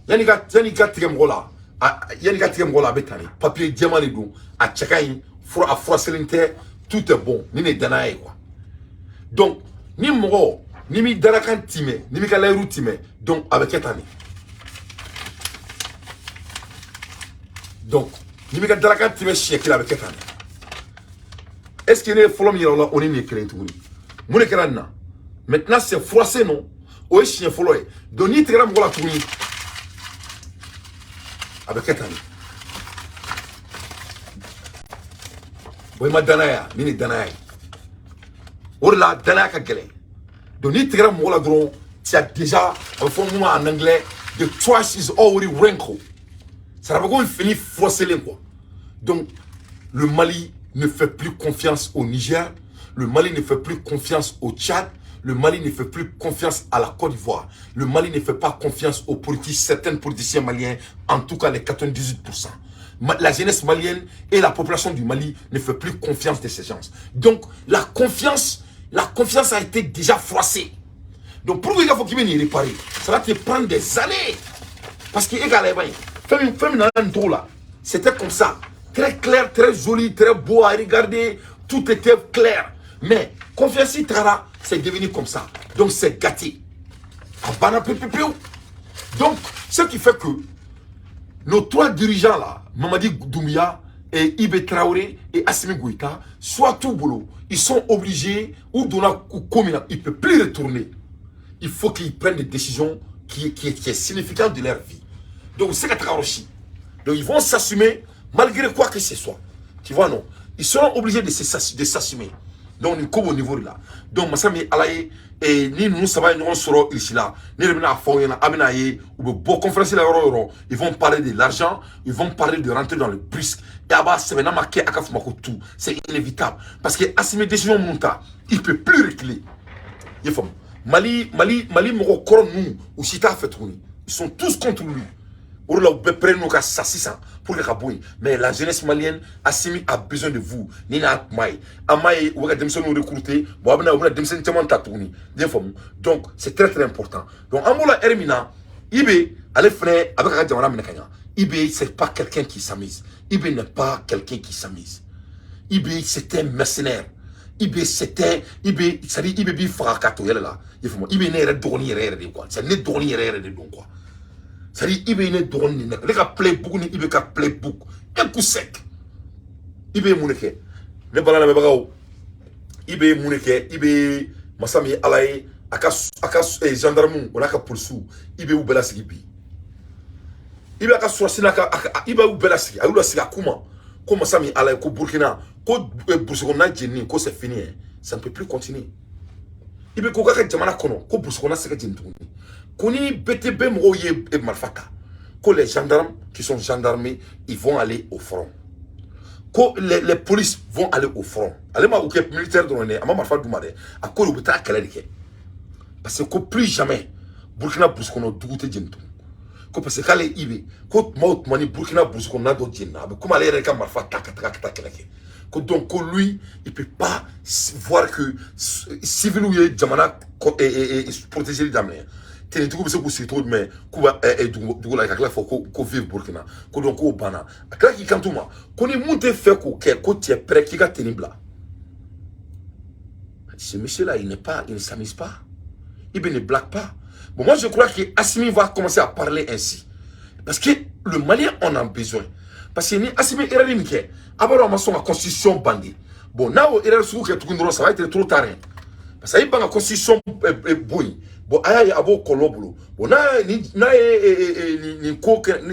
Yanika tigem rola betani papier diamant les dons à tchakaï à froisselinte tout est bon ni ne danae quoi donc ni moro ni mi danakan time ni mi kala routime donc avec etani donc ni mi danakan time cheki avec etani est-ce que les folom yala on est né créé tout mon écran maintenant c'est froissé non o chien foloé donc ni tigram rola tout avec quel année? Oui, ma danaya, mini danaya. Orla danaya kagele. Donc, ni tigra mola dron, tu as déjà un formule en anglais, the trash is already wrinkled. Ça va pas finir forcer les quoi. Donc, le Mali ne fait plus confiance au Niger, le Mali ne fait plus confiance au Tchad, le Mali ne fait plus confiance à la Côte d'Ivoire. Le Mali ne fait pas confiance aux politiciens, certains politiciens maliens, en tout cas les 98%. La jeunesse malienne et la population du Mali ne fait plus confiance de ces gens. Donc la confiance a été déjà froissée. Donc pour qu'il faut qu'il vienne y réparer, ça va te prendre des années. Parce que c'était comme ça. Très clair, très joli, très beau à regarder. Tout était clair. Mais confiance Tara, c'est devenu comme ça. Donc c'est gâté. Donc ce qui fait que nos 3 dirigeants là, Mamadi Doumbouya et Ibe Traoré et Assimi Goïta, soit tout boulot, ils sont obligés, ou comme ils ne peuvent plus retourner. Il faut qu'ils prennent des décisions qui est significantes de leur vie. Donc c'est Katakaroshi. Donc ils vont s'assumer malgré quoi que ce soit. Tu vois, non? Ils seront obligés de s'assumer. Donc, nous sommes au niveau de là. Donc, Massami Alaye, et nous savons, nous serons ici là. Nous ils vont parler de l'argent, ils vont parler de rentrer dans le brisque. C'est inévitable. Parce que Assimi décision monta, il ne peut plus reculer. Mali, nous, ou Sita fait tourner. Ils sont tous contre lui. Mais la jeunesse malienne, Assimi a besoin de vous. Nina Amaye, Amaye, ou nous recruter, donc c'est très très important. Donc Amola Hermina, Ibe, allez frère, avec Radjamana Menakanya. Ibe, c'est pas quelqu'un qui s'amuse. Ibe n'est pas quelqu'un qui s'amuse. Ibe, c'est un mercenaire. Ibe, c'était, Ibe, ça dit Ibe Bifrakato, là. Ibe n'est pas quoi. C'est n'est pas quoi. Ça dit, Ibe n'est pas de quoi. Playbook, ni Ibe ka playbook. Un coup sec. Ibe Mouneke. Ne balana me bagao. Ibe Mouneke. Ibe Massami Alaye. Akas gendarme. On a ka poursuivre. Ibe ou Belasigi. Ibe aka soisina. Ibe ou Belasigi. Aoula siga kuma. Ko Massami Alaye. Ko Burkina. Ko Boursokona Djeni. Ko c'est fini. Ça ne peut plus continuer. Ibe ko kaka jamana kono. Ko Boursokona seka Djeni. Koni BTB Mroye et Malfata. Que les gendarmes qui sont gendarmés, ils vont aller au front. Que les polices vont aller au front. Allez ma ouké militaire de l'année, ama Malfata Doumade, à quoi le bouta kalérike. Parce que plus jamais Burkina Bouskono douté djentou. Que parce que kale ibe, que maut mani Burkina Bouskono do djenna, comme aller reka Malfata kata kalérike. Que donc lui, il peut pas voir que civil ou jamana et protéger les dames. Mais Kuba du la kakla faut ko vivre Burkina ko donc ko bana akla ki kantuma ko ni monte fait ko tu es prêt qui ga tenibla. Ce monsieur là il ne s'amuse pas, il ne blague pas. Bon, moi je crois que Assimi va commencer à parler ainsi parce que le Malien en a besoin parce que ni Assimi erreur ni ke abaro ma son la constitution bandit. Bon now erreur sou que tout ça va être trop tard parce que il banga constitution boy. Bon, aïe, abo koloblo. Bon,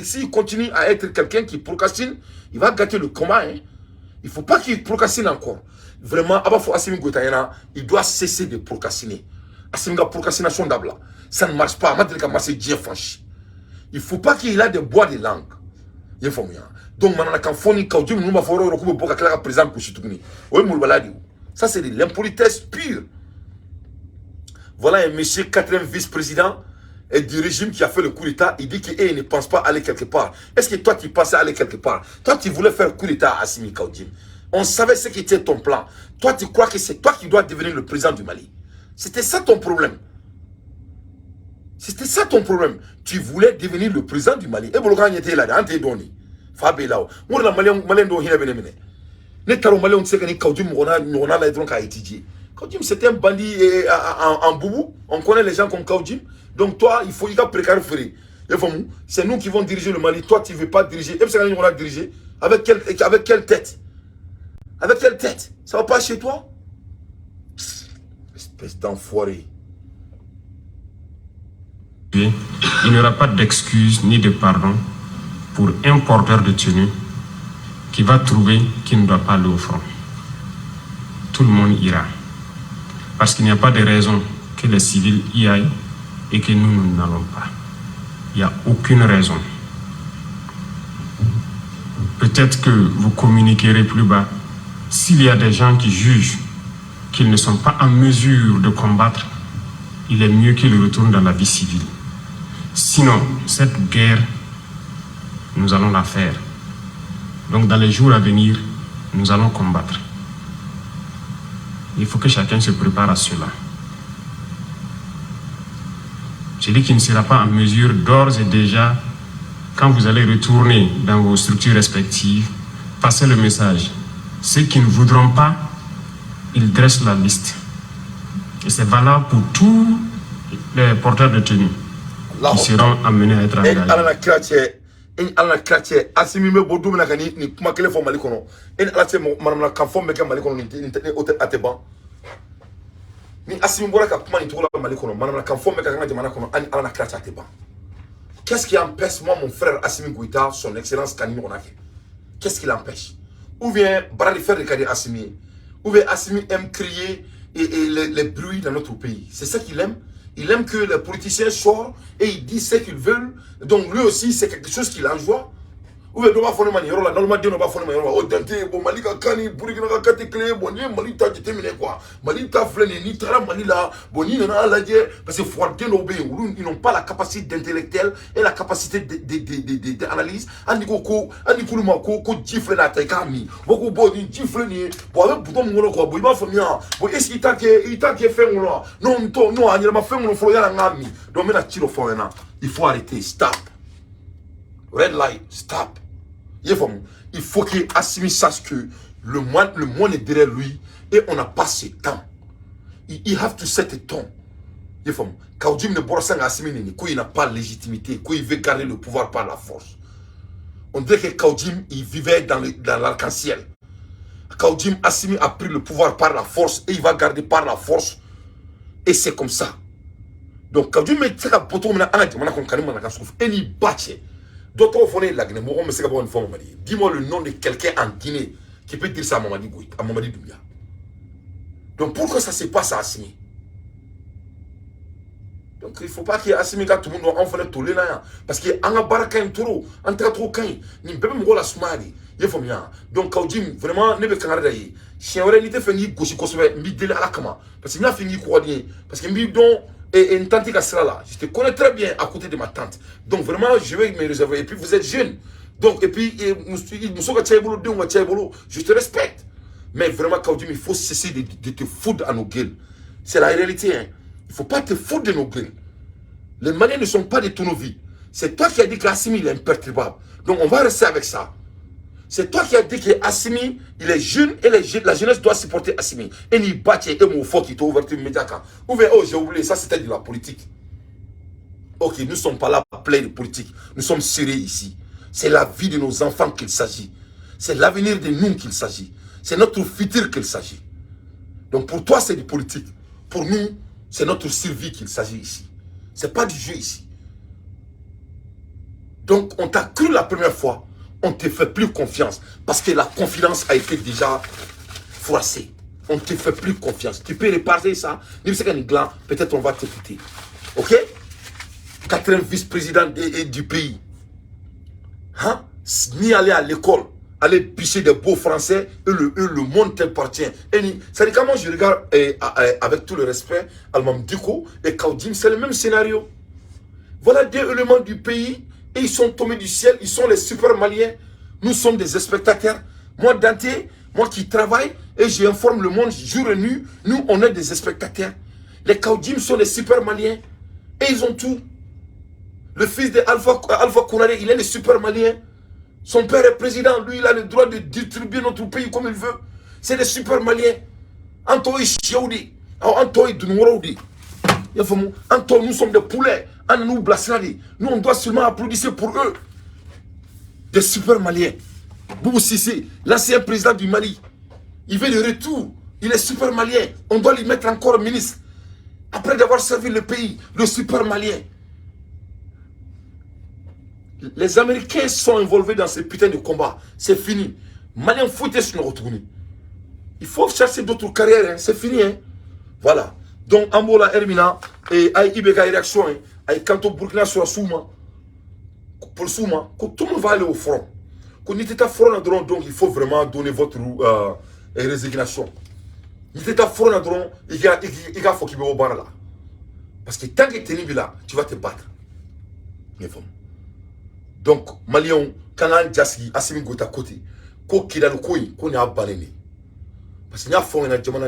s'il continue à être quelqu'un qui procrastine, il va gâter le combat. Hein. Il ne faut pas qu'il procrastine encore. Vraiment, Assimi Goïtayana, il doit cesser de procrastiner. Assimi la procrastination d'abla. Ça ne marche pas. Il ne faut pas qu'il ait des bois de langue. Il faut bien. Donc, maintenant, ça, c'est de l'impolitesse pure. Voilà un monsieur 4e vice-président du régime qui a fait le coup d'État. Il dit qu'il ne pense pas aller quelque part. Est-ce que toi, tu pensais aller quelque part? Toi, tu voulais faire le coup d'État à Assimi Kaoudim. On savait ce qui était ton plan. Toi, tu crois que c'est toi qui dois devenir le président du Mali. C'était ça ton problème. C'était ça ton problème. Tu voulais devenir le président du Mali. Et Bolokan était là, Ante Doni. Fabé là. Moi, la Malien do hina benemene. Ne taro Malien on sait que Kaoudim on a là donc à étudier. Kaudim, c'était un bandit en boubou. On connaît les gens comme Kaudim. Donc toi, il faut y précaire frère. C'est nous qui vont diriger le Mali. Toi, tu ne veux pas diriger. Et c'est on a dirigé. Avec quelle tête? Avec quelle tête? Ça va pas chez toi? Espèce d'enfoiré. Il n'y aura pas d'excuse ni de pardon pour un porteur de tenue qui va trouver qu'il ne doit pas aller au front. Tout le monde ira. Parce qu'il n'y a pas de raison que les civils y aillent et que nous n'allons pas. Il n'y a aucune raison. Peut-être que vous communiquerez plus bas. S'il y a des gens qui jugent qu'ils ne sont pas en mesure de combattre, il est mieux qu'ils retournent dans la vie civile. Sinon, cette guerre, nous allons la faire. Donc dans les jours à venir, nous allons combattre. Il faut que chacun se prépare à cela. Je dis qu'il ne sera pas en mesure d'ores et déjà, quand vous allez retourner dans vos structures respectives, passer le message. Ceux qui ne voudront pas, ils dressent la liste. Et c'est valable pour tous les porteurs de tenue qui seront amenés à être engagés. Ala krache Assimi me bodu na kani ni kuma kele fo Mali kono en ala che manam na kan fo me ke Mali kono ni hotel ateban ni Assimi bora ka kuma ni to la Mali kono manam na kan fo me ka jamana kono an ala na krache ateban. Qu'est-ce qui empêche moi mon frère Assimi Goïta son excellence Kanini Onake? Qu'est-ce qui l'empêche? ou bien bras de fer de Kader Assimi, ou bien Assimi aime crier les bruits dans notre pays. C'est ça qu'il aime. Il aime que les politiciens sortent et ils disent ce qu'ils veulent. Donc lui aussi, c'est quelque chose qu'il enjoie. Ou bien, on va faire une manière, normalement, on va faire une manière. Oh, Dante, bon, Mali, Kani, Burkina, Kate, Clé, bon, Mali, t'as déterminé quoi. Mali, t'as freiné, ni t'as Mali là, bon, ni n'en a la guerre. Parce que Fouardien, ils n'ont pas la capacité d'intellectuel et la capacité d'analyse. Andiko, gifle na taikami. Beaucoup, bon, gifle ni, bon, avec bouton, mon quoi, bon, il m'a fait bien. Bon, est-ce qu'il t'a fait, non, non, il m'a fait mon frère, il m'a mis. Donc, maintenant, il faut arrêter, stop. Red light, stop. Il faut que Assimi sache que le monde est derrière lui et on n'a pas ce temps. Il have to set a tone. Quand Jim ne boit pas Assimi, il n'a pas de légitimité, qu'il veut garder le pouvoir par la force. On dirait que Kaudjim, il vivait dans l'arc-en-ciel. Kaudjim, Assimi a pris le pouvoir par la force et il va garder par la force. Et c'est comme ça. Donc, Kaudjim, il y a un poteau, et il bat. D'autres font la Guinée, dis-moi le nom de quelqu'un en Guinée qui peut dire ça à Mamadi Doumbia. Donc pourquoi ça se passe à Assimi? Donc il ne faut pas qu'il y ait Assimi quand tout le monde doit enfanter tout le monde. Parce qu'il y a un baraka trop, un trop kain, ni même moi la smari. Il faut bien. Donc Kaudjim vraiment ne peut qu'en arrêter. Si on aurait été fait ni gauche kosobe, mi délai à la kama. Parce qu'il n'a fini quoi dire. Parce qu'il me donc et une tante qui sera là. Je te connais très bien à côté de ma tante. Donc vraiment, je vais me réserver. Et puis vous êtes jeune. Donc, et puis, je te respecte. Mais vraiment, Kaudjim, il faut cesser de te foutre à nos gueules. C'est la réalité. Hein. Il ne faut pas te foutre de nos gueules. Les Maliens ne sont pas des tournevis. C'est toi qui as dit qu'Assimi il est imperturbable. Donc on va rester avec ça. C'est toi qui as dit qu'Assimi, il est jeune et la jeunesse doit supporter Assimi. Et ni battre et mon fort qui t'a ouvert immédiatement. Oh, j'ai oublié, ça c'était de la politique. Ok, nous ne sommes pas là pour plein de politique. Nous sommes sérieux ici. C'est la vie de nos enfants qu'il s'agit. C'est l'avenir de nous qu'il s'agit. C'est notre futur qu'il s'agit. Donc pour toi, c'est du politique. Pour nous, c'est notre survie qu'il s'agit ici. Ce n'est pas du jeu ici. Donc on t'a cru la première fois. On ne te fait plus confiance. Parce que la confiance a été déjà froissée. On ne te fait plus confiance. Tu peux réparer ça. Peut-être on va t'écouter. Ok? 4e vice-président du pays. Hein? Ni aller à l'école, aller picher des beaux français, et le monde t'appartient. C'est-à-dire quand moi je regarde avec tout le respect, Almam Diko et Kaudjim, c'est le même scénario. Voilà 2 éléments du pays. Et ils sont tombés du ciel, ils sont les super maliens. Nous sommes des spectateurs. Moi, Dante, moi qui travaille, et j'informe le monde jour et nuit, nous, on est des spectateurs. Les Kaudjim sont les super maliens. Et ils ont tout. Le fils de Alpha Kounaré, il est le super malien. Son père est président, lui, il a le droit de distribuer notre pays comme il veut. C'est des super maliens. Antoï Chiaoudi, Antoï Dunwaraoudi. Nous sommes des poulets. Nous, on doit seulement applaudir pour eux. Des super maliens. Boubou Sissé, l'ancien président du Mali. Il veut le retour. Il est super malien. On doit lui mettre encore ministre. Après d'avoir servi le pays, le super malien. Les Américains sont involvés dans ces putains de combats. C'est fini. Maliens foutés sur nos retournés. Il faut chercher d'autres carrières. Hein. C'est fini. Hein. Voilà. Donc, Ambola Hermina et Ibeka réaction. Quand au Burkina sera Souma, pour Souma, tout le monde va aller au front. Quand il était à front, donc il faut vraiment donner votre résignation. Il était à front, il y a faut qu'il me bar là. Parce que tant que tu es là, tu vas te battre. Donc, Malion, quand on a Jassi, Assimi Gota côté, ko kida le koi, qu'on a balené. Parce qu'il y a fond, Jamana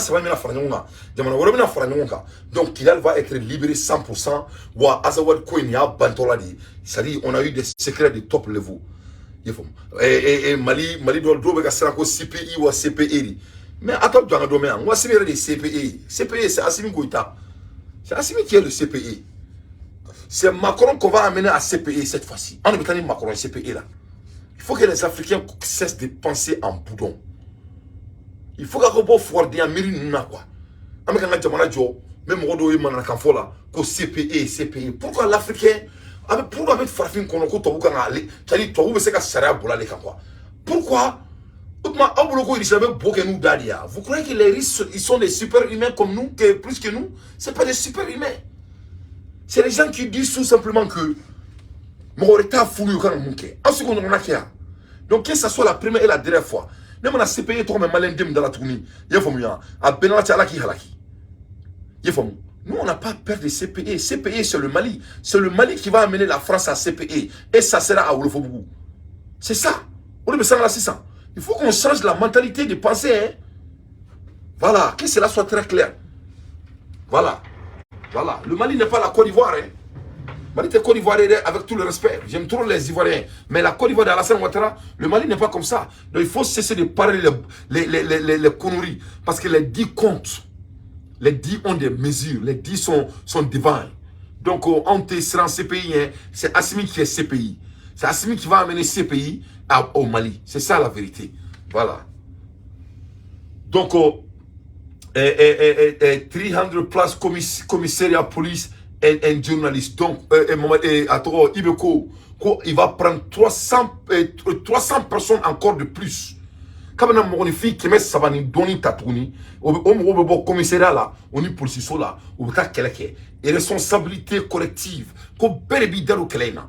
ça va mener à Franonga, Jamana Warabina Franonga. Donc, Kidal va être libéré 100%. Ou Azawad Koin, ya Bantoladi. C'est-à-dire, on a eu des secrets de top level. Et Mali doit le faire CPI ou CPI. Mais attends, tu as un domaine. Moi, c'est des CPI. CPI, c'est Assimi Goïta. C'est Assimi qui est le CPI. C'est Macron qu'on va amener à CPI cette fois-ci. On a mis Macron et CPI là. Il faut que les Africains cessent de penser en boudon. Il faut qu'on fasse des américains quoi. Même Rodo et Manakanfola, que CPI. Pourquoi l'Africain, pourquoi avec Farfin qu'on a aller, c'est-à-dire, toi, vous savez que ça sert à quoi. Pourquoi? Vous croyez que les risques, ils sont des super humains comme nous, plus que nous? Ce n'est pas des super humains. C'est les gens qui disent tout simplement que donc que ce soit la première et la dernière fois, même on a CPI trop malin dans la tournée, nous on n'a pas peur de CPI. CPI c'est le Mali. C'est le Mali qui va amener la France à CPI. Et ça sera à Wolofobougou. C'est ça. Il faut qu'on change la mentalité de penser. Hein? Voilà, que cela soit très clair. Voilà. Voilà. Le Mali n'est pas la Côte d'Ivoire. Hein? Le Mali est Côte d'Ivoire avec tout le respect. J'aime trop les Ivoiriens. Mais la Côte d'Ivoire d'Alassane Ouattara, le Mali n'est pas comme ça. Donc il faut cesser de parler les conneries. Parce que les 10 comptent. Les 10 ont des mesures. Les 10 sont divins. Donc on sera en CPI. Hein? C'est Assimi qui est CPI. C'est Assimi qui va amener CPI au Mali. C'est ça la vérité. Voilà. Donc, 300 plus commissariat police et journaliste. Donc, Ibeko, il va prendre 300 personnes encore de plus. Quand on a une fille qui met ça, on donne tatouni, on commissariat là, on est police là, on a quelqu'un. Et responsabilité collective, qu'on bel bidar au Kelena.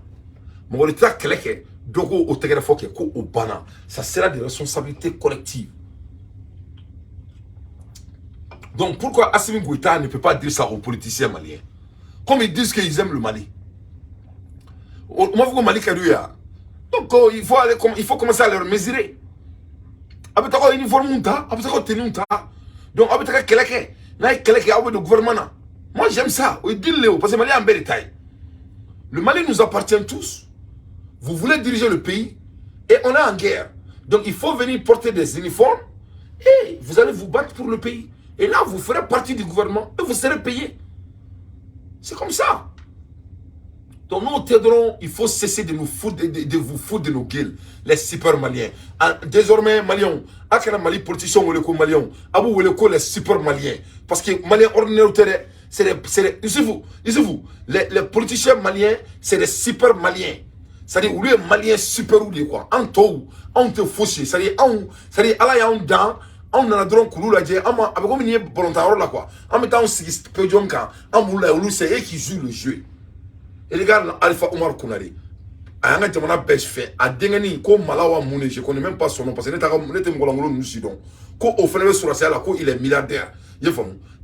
Mon état quelqu'un, dogo au téléphone, au bana, ça sera des responsabilités collectives. Donc pourquoi Assimi Goïta ne peut pas dire ça aux politiciens maliens? Comme ils disent qu'ils aiment le Mali. Moi, vous Mali Kadouya. Donc il faut commencer à leur mesurer. Donc, moi j'aime ça. Parce que Mali est en bel détail. Le Mali nous appartient tous. Vous voulez diriger le pays et on est en guerre. Donc il faut venir porter des uniformes et vous allez vous battre pour le pays. Et là, vous ferez partie du gouvernement et vous serez payé. C'est comme ça. Donc nous t'aiderons, il faut cesser de nous foutre, de vous foutre de nos gueules, les super maliens. Désormais, Maliens, à Mali politicien ou les super maliens. Parce que Maliens ordinaires, les politiciens maliens, c'est des super maliens. C'est-à-dire, où les Maliens super ou les quoi. En tout, on te fauché. C'est-à-dire, à la y'a dans, on a drôle coulou la j'ai, avec comme il y a volontaire là quoi. En mettant un podium quand, en moulin, c'est eux qui jouent le jeu. Et les gars, Alpha Omar Kounari, à un moment bêche fait, à Dengani, comme Malawa Moune, je connais même pas son nom, parce que n'était Moulango nous sidon. Ko au fait sur la salle, il est milliardaire. Il est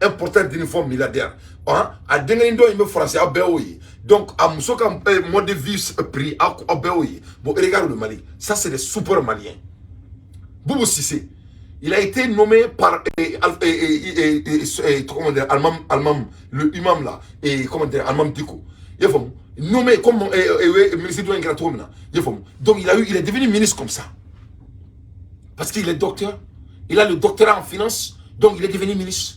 un porteur d'uniforme milliardaire. À Dengani, il me français à Béoui. Donc, à Moussoka, mode de vie pris à Béoui. Bon, regarde le Mali. Ça, c'est des super maliens. Boubou Sissé. Il a été nommé par Almam, le imam là, et comment dire, Almam Diko. Nommé comme ministre de l'Ingratom. Donc il est devenu ministre comme ça. Parce qu'il est docteur. Il a le doctorat en finance. Donc il est devenu ministre.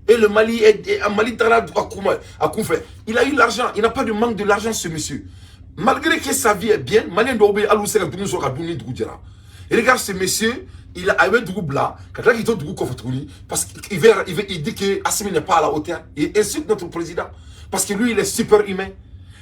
Et le Mali est un Mali à Koufé. Il a eu l'argent. Il n'a pas de manque de l'argent, ce monsieur. Malgré que sa vie est bien, Malien doit obéir à l'oussel de nous et regarde ce monsieur. Il a un double là, parce qu'il dit que Assimi n'est pas à la hauteur. Il insulte notre président. Parce que lui, il est super humain.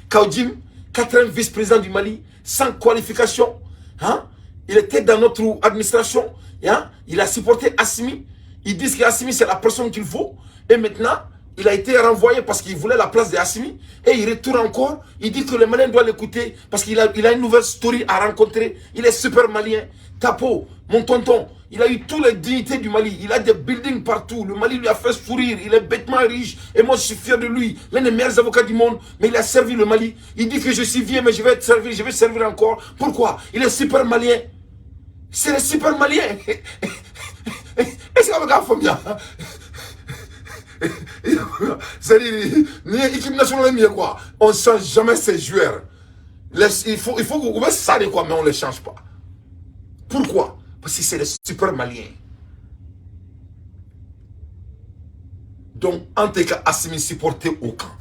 Kaoudim, 4e vice-président du Mali, sans qualification. Hein? Il était dans notre administration. Hein? Il a supporté Assimi. Ils disent qu'Assimi, c'est la personne qu'il faut. Et maintenant, il a été renvoyé parce qu'il voulait la place d'Assimi. Et il retourne encore. Il dit que le Malien doit l'écouter parce qu'il a une nouvelle story à rencontrer. Il est super malien. Tapo, mon tonton, il a eu toutes les dignités du Mali. Il a des buildings partout. Le Mali lui a fait sourire. Il est bêtement riche. Et moi, je suis fier de lui. L'un des meilleurs avocats du monde. Mais il a servi le Mali. Il dit que je suis vieux, mais je vais te servir. Je vais servir encore. Pourquoi? Il est super malien. C'est le super malien. Est-ce qu'on regarde Fomia? C'est-à-dire, l'équipe nationale est mieux quoi. On ne change jamais ses joueurs. Il faut qu'on mette ça de quoi, mais on ne les change pas. Pourquoi? Parce que c'est les super maliens. Donc, en tout cas, Assimi supporter au camp.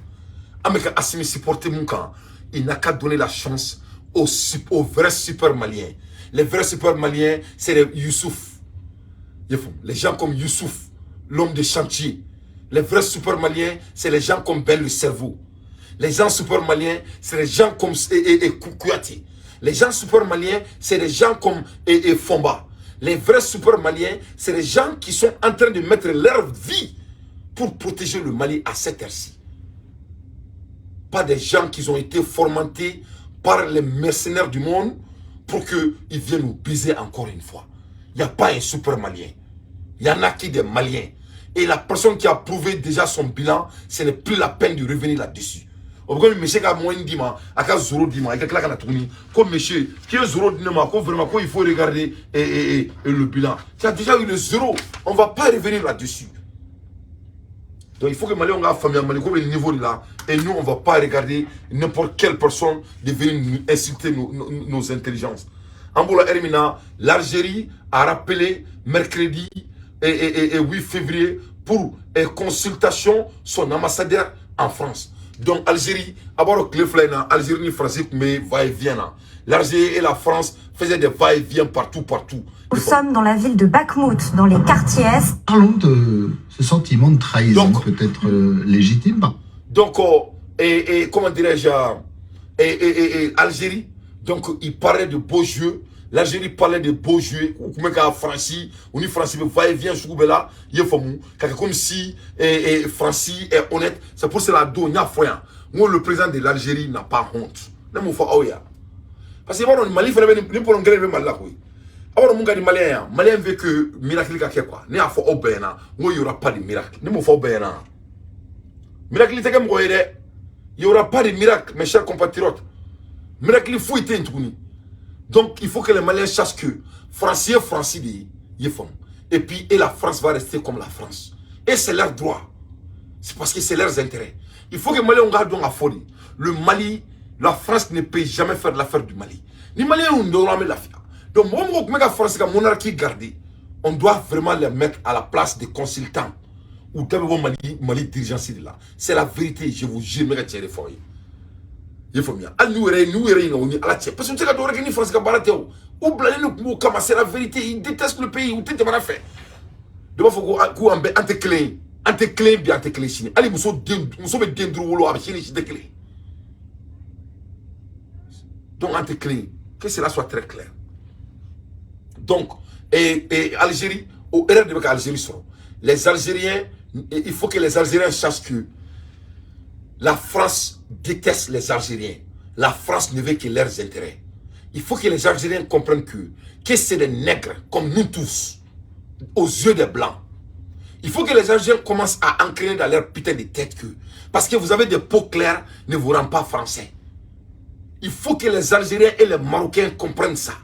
En tout cas, Assimi supporter mon camp. Il n'a qu'à donner la chance aux vrais super maliens. Les vrais super maliens, c'est les Youssouf. Les gens comme Youssouf, l'homme de chantier. Les vrais super maliens, c'est les gens comme Ben le cerveau. Les gens super maliens, c'est les gens comme Kouyaté. Les gens super maliens, c'est des gens comme Fomba. Les vrais super maliens, c'est des gens qui sont en train de mettre leur vie pour protéger le Mali à cette heure-ci. Pas des gens qui ont été formatés par les mercenaires du monde pour qu'ils viennent nous briser encore une fois. Il n'y a pas un super malien. Il y en a qui des maliens. Et la personne qui a prouvé déjà son bilan, ce n'est plus la peine de revenir là-dessus. Comme monsieur a moins dit, à Zoro dit, comme monsieur, qui est Zoro dit, vraiment, il faut regarder le bilan. Tu as déjà eu le zéro. On ne va pas revenir là-dessus. Donc il faut que Mali, on a famille, Mali, comme le niveau de là. Et nous, on ne va pas regarder n'importe quelle personne de venir insulter nos intelligences. Amboula Hermina, l'Algérie a rappelé mercredi et 8 février pour consultation son ambassadeur en France. Donc Algérie, d'abord Algérie et France, mais va-et-vient. L'Algérie et la France faisaient des va-et-vient partout. Nous sommes dans la ville de Bakhmout, dans les quartiers est. Parlons de ce sentiment de trahison, peut-être légitime. Donc, comment dirais-je, Algérie, donc il parlait de beaux jeux. L'Algérie parlait de beaux jeux. Comme Francie, on dit Francie, va-et-vient, là, il faut comme si Francie est honnête. C'est pour cela que moi, le président de l'Algérie n'a pas honte. Parce que le Mali, il faut le Mali. Alors, mon gars, les Maliens veulent que miracle soit quoi. Il n'y aura pas de miracle. Il n'y aura pas de miracle, mes chers compatriotes. Miracle, il faut être introuvable. Donc, il faut que les Maliens sachent que Français, et puis, la France va rester comme la France. Et c'est leur droit. C'est parce que c'est leurs intérêts. Il faut que les Maliens gardent la folie. Le Mali, la France ne peut jamais faire l'affaire du Mali. Les Maliens ont donné l'affaire. Donc, moi, la France, la monarchie gardée, on doit vraiment les mettre à la place des consultants. Ou d'abord Mali dirigeant là. C'est la vérité, je vous jure, mais tiens les foyers. Il faut bien. Parce que tu sais que la France c'est la vérité. Ils détestent le pays. Ils détestent fait. Donc, il faut qu'on ante bien ante clé chine. Allez, nous sommes dendro avec chine de clé. Donc, ante clé. Que cela soit très clair. Donc, Algérie, au RR de Algérie seront. Les Algériens, il faut que les Algériens sachent que la France déteste les Algériens. La France ne veut que leurs intérêts. Il faut que les Algériens comprennent que c'est des nègres, comme nous tous, aux yeux des Blancs. Il faut que les Algériens commencent à ancrer dans leur putain de tête que, parce que vous avez des peaux claires, ne vous rend pas français. Il faut que les Algériens et les Marocains comprennent ça.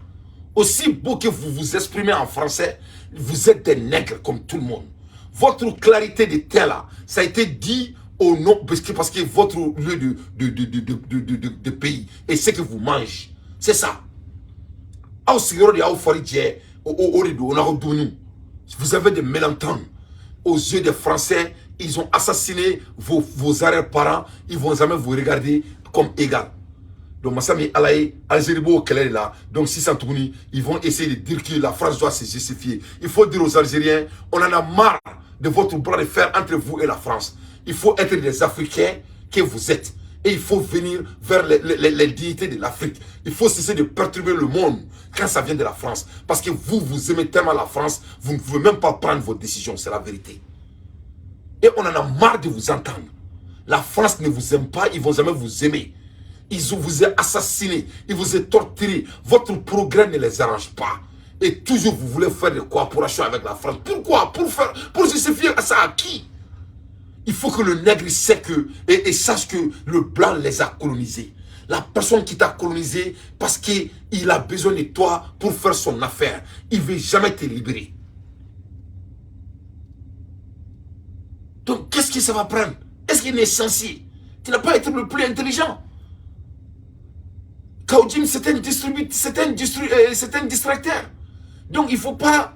Aussi beau que vous vous exprimez en français, vous êtes des nègres comme tout le monde. Votre clarité de terre là, ça a été dit au nom, parce que votre lieu de pays et ce que vous mangez, c'est ça. Vous avez des mélentons. Aux yeux des Français, ils ont assassiné vos arrière-parents, ils vont jamais vous regarder comme égal. Donc, Massami Alaï, Algérie, là. Donc, si ça tourne, ils vont essayer de dire que la France doit se justifier. Il faut dire aux Algériens, on en a marre de votre bras de fer entre vous et la France. Il faut être des Africains que vous êtes. Et il faut venir vers les dignités de l'Afrique. Il faut cesser de perturber le monde quand ça vient de la France. Parce que vous aimez tellement la France, vous ne pouvez même pas prendre vos décisions. C'est la vérité. Et on en a marre de vous entendre. La France ne vous aime pas, ils ne vont jamais vous aimer. Ils vous ont assassiné, ils vous ont torturé. Votre progrès ne les arrange pas. Et toujours vous voulez faire des coopérations avec la France. Pourquoi? Pour justifier ça à qui? Il faut que le nègre sait que, et sache que le blanc les a colonisés. La personne qui t'a colonisé, parce qu'il a besoin de toi pour faire son affaire. Il ne veut jamais te libérer. Donc, qu'est-ce que ça va prendre? Est-ce qu'il est censé? Tu n'as pas été le plus intelligent. Kaoudim, c'est un distracteur. Donc, il ne faut pas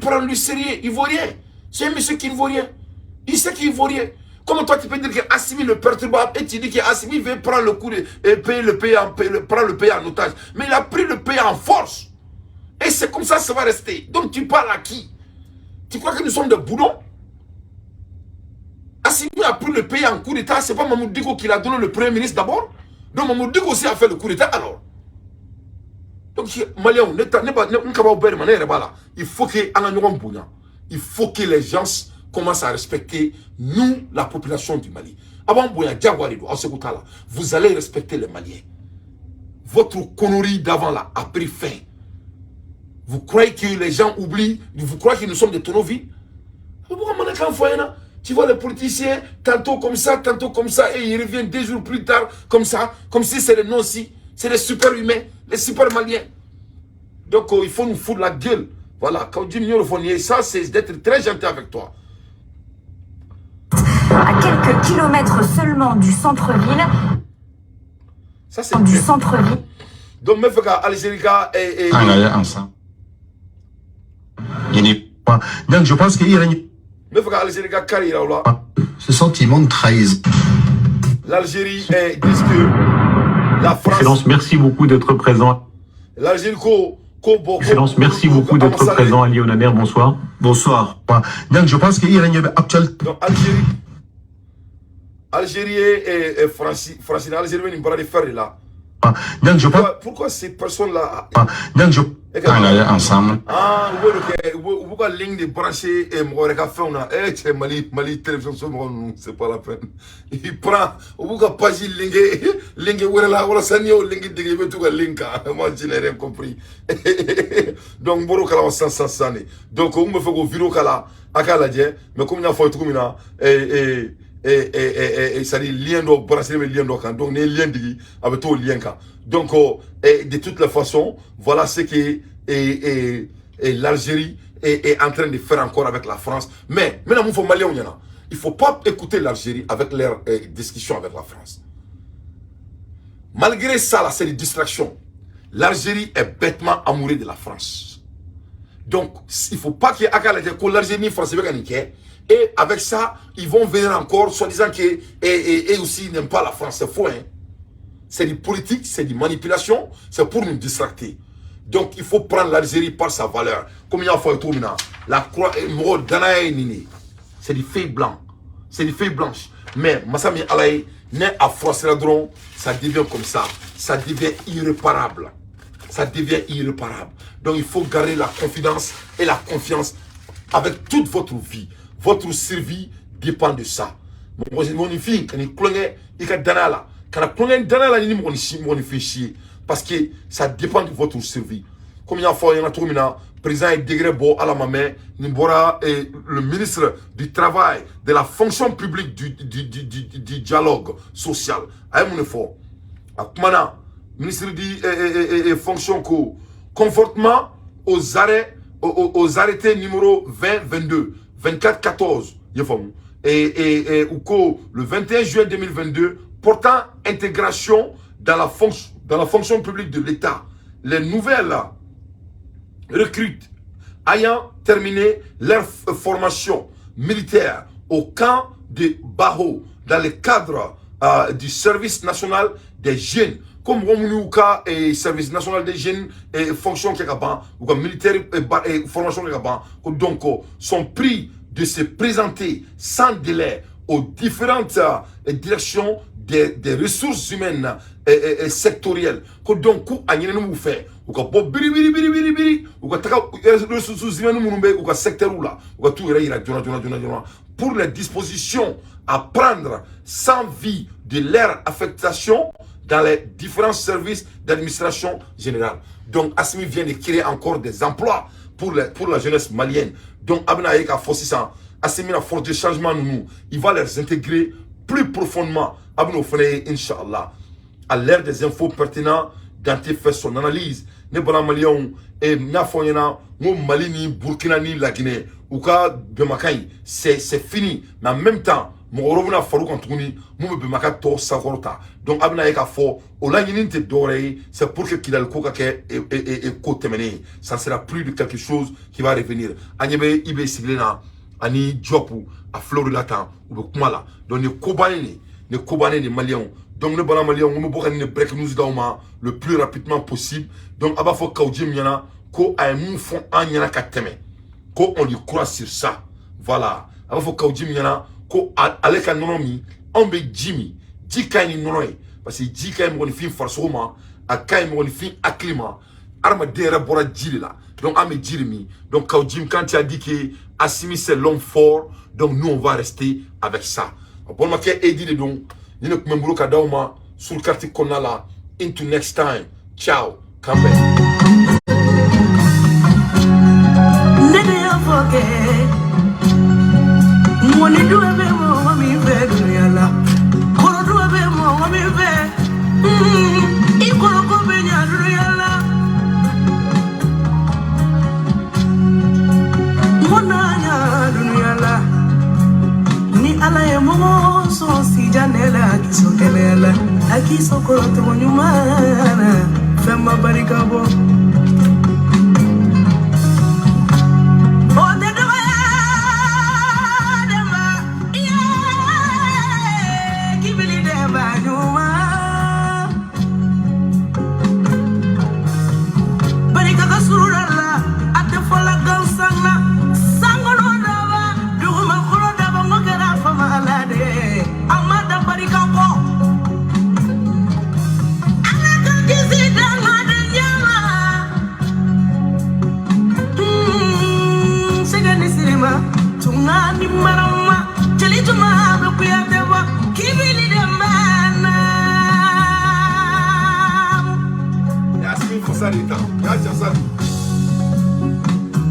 prendre le sérieux. Il ne vaut rien. C'est un monsieur qui ne vaut rien. Il sait qu'il ne vaut rien. Comment toi tu peux dire qu'Assimi le perturbable et tu dis qu'Assimi veut prendre le coup et payer le pays en otage. Mais il a pris le pays en force. Et c'est comme ça que ça va rester. Donc tu parles à qui? Tu crois que nous sommes des boulons? Assimi a pris le pays en coup d'état. C'est pas Mamoudou Diko qui l'a donné le premier ministre d'abord? Donc Mamoudou Diko aussi a fait le coup d'état alors. Donc, Malien, il faut que les gens commencent à respecter nous, la population du Mali. Vous allez respecter les Maliens. Votre connerie d'avant là a pris fin. Vous croyez que les gens oublient? Vous croyez que nous sommes des tonneaux vides? Tu vois les politiciens, tantôt comme ça, et ils reviennent 2 jours plus tard, comme ça, comme si c'est les non-si, c'est les super humains, les super maliens. Donc il faut nous foutre la gueule. Voilà, quand Jim Nyolofonier, ça c'est d'être très gentil avec toi. À quelques kilomètres seulement du centre-ville. Ça c'est du centre-ville. Donc, Mefeka, Algérie et... ensemble. Donc je pense qu'il y a ce sentiment de trahison. L'Algérie disent que la France... Excellence, merci beaucoup d'être présent. L'Algérie, Excellence, merci beaucoup d'être présent à Lyonaner. Bonsoir. Bonsoir. Donc je pense qu'il y a actuel. Donc Algérie et France, l'Algérie n'est pas de faire là. Donc je pense... Pourquoi ces personnes-là... Donc je... ensemble. Ah, vous avez ligne de brancher et Mali télévision, c'est pas la peine. Il prend, vous avez pas dit ligne, voilà, ça n'y a ligne de tout linka. Moi, je n'ai rien compris. Donc, Boro Kala, ça. Donc, on me fait que Viro Kala, Akala, mais comme il y a fait tout comme et ça dit lien d'eau, brancher le lien d'eau, donc les liens de avec tout lien. Donc, de toutes les façons, voilà ce que l'Algérie est en train de faire encore avec la France. Mais maintenant, il faut Malien, il ne faut pas écouter l'Algérie avec leurs discussions avec la France. Malgré ça, c'est une distraction. L'Algérie est bêtement amoureuse de la France. Donc, il ne faut pas que l'Algérie française et avec ça, ils vont venir encore, soi-disant qu'ils aussi n'aiment pas la France. C'est faux, hein. C'est du politique, c'est du manipulation, c'est pour nous distracter. Donc, il faut prendre l'Algérie par sa valeur. Comme il y a fait tout maintenant, la croix est morte c'est des feuilles blancs. C'est des feuilles blanches. Mais, Massami Alaï, n'est à froisser la drone, ça devient comme ça. Ça devient irréparable. Ça devient irréparable. Donc, il faut garder la confidence et la confiance avec toute votre vie. Votre survie dépend de ça. Mon fille, quand il clonge, il y a danala. Quand il clonge danala, il y a chier. Parce que ça dépend de votre survie. Comme il y a fait, il y a tout le président est degré beau à la maman, le ministre du travail, de la fonction publique du dialogue social. Aïe mon effort. Maintenant, ministre de fonction confortement aux arrêtés numéro 20, 22. 24, 14, et le 21 juin 2022, portant intégration dans la fonction publique de l'État, les nouvelles recrues ayant terminé leur formation militaire au camp de Baho dans le cadre du service national des jeunes, comme Romunuka et service national des jeunes et fonction ou militaire et formation donc sont pris de se présenter sans délai aux différentes directions des ressources humaines et sectorielles. Donc, vous fait pour les dispositions à prendre sans vie de leur affectation dans les différents services d'administration générale. Donc, Assimi vient de créer encore des emplois pour la jeunesse malienne. Donc, Abnaïk a forcé ça. Assimi a force de changement, il va les intégrer plus profondément. Abnou Fene, Inch'Allah. À l'ère des infos pertinentes, Dante fait son analyse. Ne bala Malion et Nafoyena, Mali ni Burkina ni la Guinée, ou ka Bemakaï, c'est fini. Mais en même temps, Morobuna Farouk Antouni, Mou Bemaka to Sakorta. Donc Abnaïk a fort, au Langininte doré, c'est pour que Kidal Kokake et Kotemene. Ça sera plus de quelque chose qui va revenir. Agnebe Ibe Siglena, Ani Djopu, à Fleur de Latin, ou Kumala. Donc ne Kobane les Maliens. Donc le bala Malien, on me boit une break news d'Auma le plus rapidement possible. Donc Abba faut Kaudjim Yana, ko a un fond en Yana Kateme. Ko on lui croit sur ça. Voilà. Abba faut Kaudjim Yana, ko avec un nomi, on be Jimmy, Jikaini Noé. Parce que Jikaini mon film Farsoma, a Kaini mon film Aklima. arma dera bora jiri là donc ame jiri mi donc quand Jim quand tu as dit que Assimi c'est l'homme fort donc nous on va rester avec ça bon ma ke edi de donc ni ne kumembulu ka dawma sur carte konna là into next time ciao come back Money do a bit more, me bed, Yala. Koro do a bit more, me bed. Equal go be Yala. Monaya, Yala. Ni ala e mo so si janela, kiso kelela. Akiso koro to nyumana. Fema barikabo.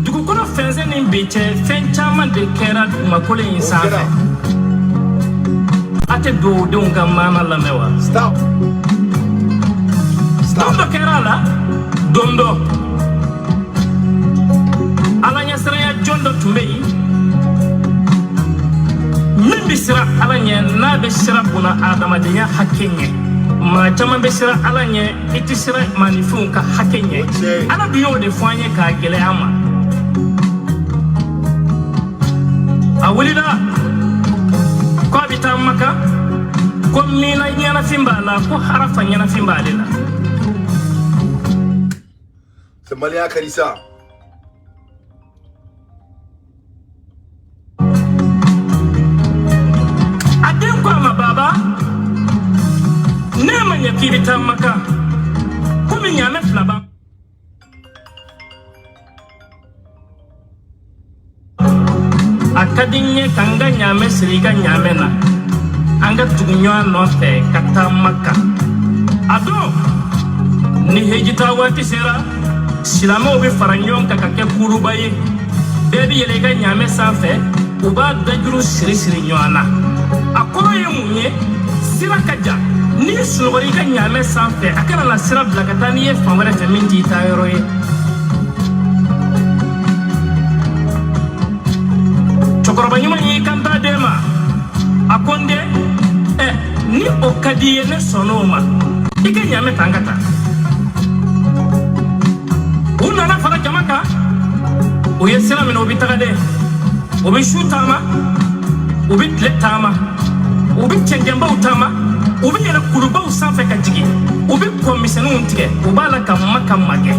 Dugukono fense ni biche fenchama de kera makole insafe ate do dunga mama la mewa stop dondo kera la dondo alanya sera jondo tumei mimbi sera alanya na be sera buna adama de ya hakenye ma chama be sira ala nye iti sira manifun ka hakenye ala biyo de fanye ka gele ama awulida ko bita maka ko mina nyana fimbala ko harafa nyana fimbalila Malia Karisa adem ko ma baba nema nyakibita maka kumi nyame flaba akadinye kanga nyame siriga nyame na anga tugunyo no fe kata maka ado ni hejita wati sera silamo be faranyon kaka kurubaye bebi yelega nyame sanfe uba dajuru siri nyana akoro ye munye sira kaja ni sulori ka nyame sanfe akana la sira blakata ni ye famare famindi tayoro ye chokoroba nyuma yi kanta dema akonde ni okadiye ne sonoma ike nyame tangata una na fara jamaka o ye sira mino bitagade o bi shutama o bi tletama o bi chengemba utama ubi yɛrɛ kurubaw sanfɛ ka jigi ubi kɔmisɛnninw tigɛ u b'a la ka makɛ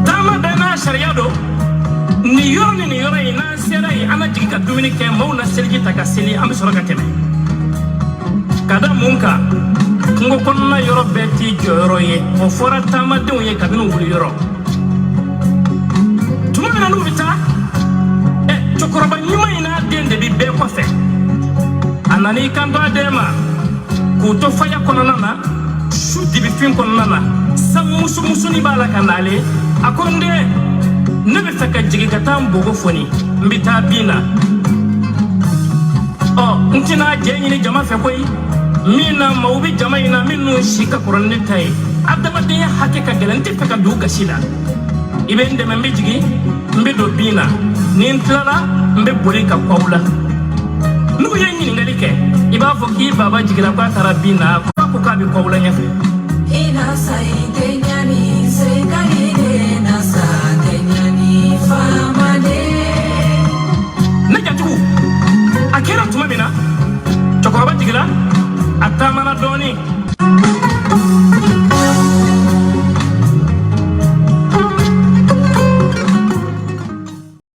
taama bɛɛ n'a sariya do ni yɔrɔ ni ni yɔrɔ in n'an sera yen an na jigi ka dumuni kɛ maaw na seliji ta ka seli an bɛ sɔrɔ ka tɛmɛ ka da mun kan kungo kɔnɔna yɔrɔ bɛɛ t'i jɔyɔrɔ ye o fɔra taamadenw ye kabini wuli yɔrɔ tuma min na n'u bɛ taa cɛkɔrɔba ɲuman in n'a den de bi bɛɛ kɔfɛ a nana i kanto a den ma k'u to faya kɔnɔna na su dibifin kɔnɔna na san musumusuni b'a la ka nale a ko n den ne bɛ fɛ ka jigin ka taa n bogo foni n bɛ taa bin na n tɛna jɛ ɲini jama fɛ koyi mina maaw bɛ jama in na minnu si ka kɔrɔ ne ta ye adamadenya hakɛ ka gɛlɛn n tɛ fɛ ka don gasi la i bɛ n dɛmɛ n bɛ jigin n bɛ don bin na ni n tilala n bɛ boli ka kɔ aw la n'u ye ɲininkali kɛ i b'a fɔ k'i baba jiginna k'a taara bin na k'a ko k'a bɛ kɔ aw la ɲɛfɛ. ne jatigiw a kɛra tuma min na cɛkɔrɔba jiginna a taamana dɔɔnin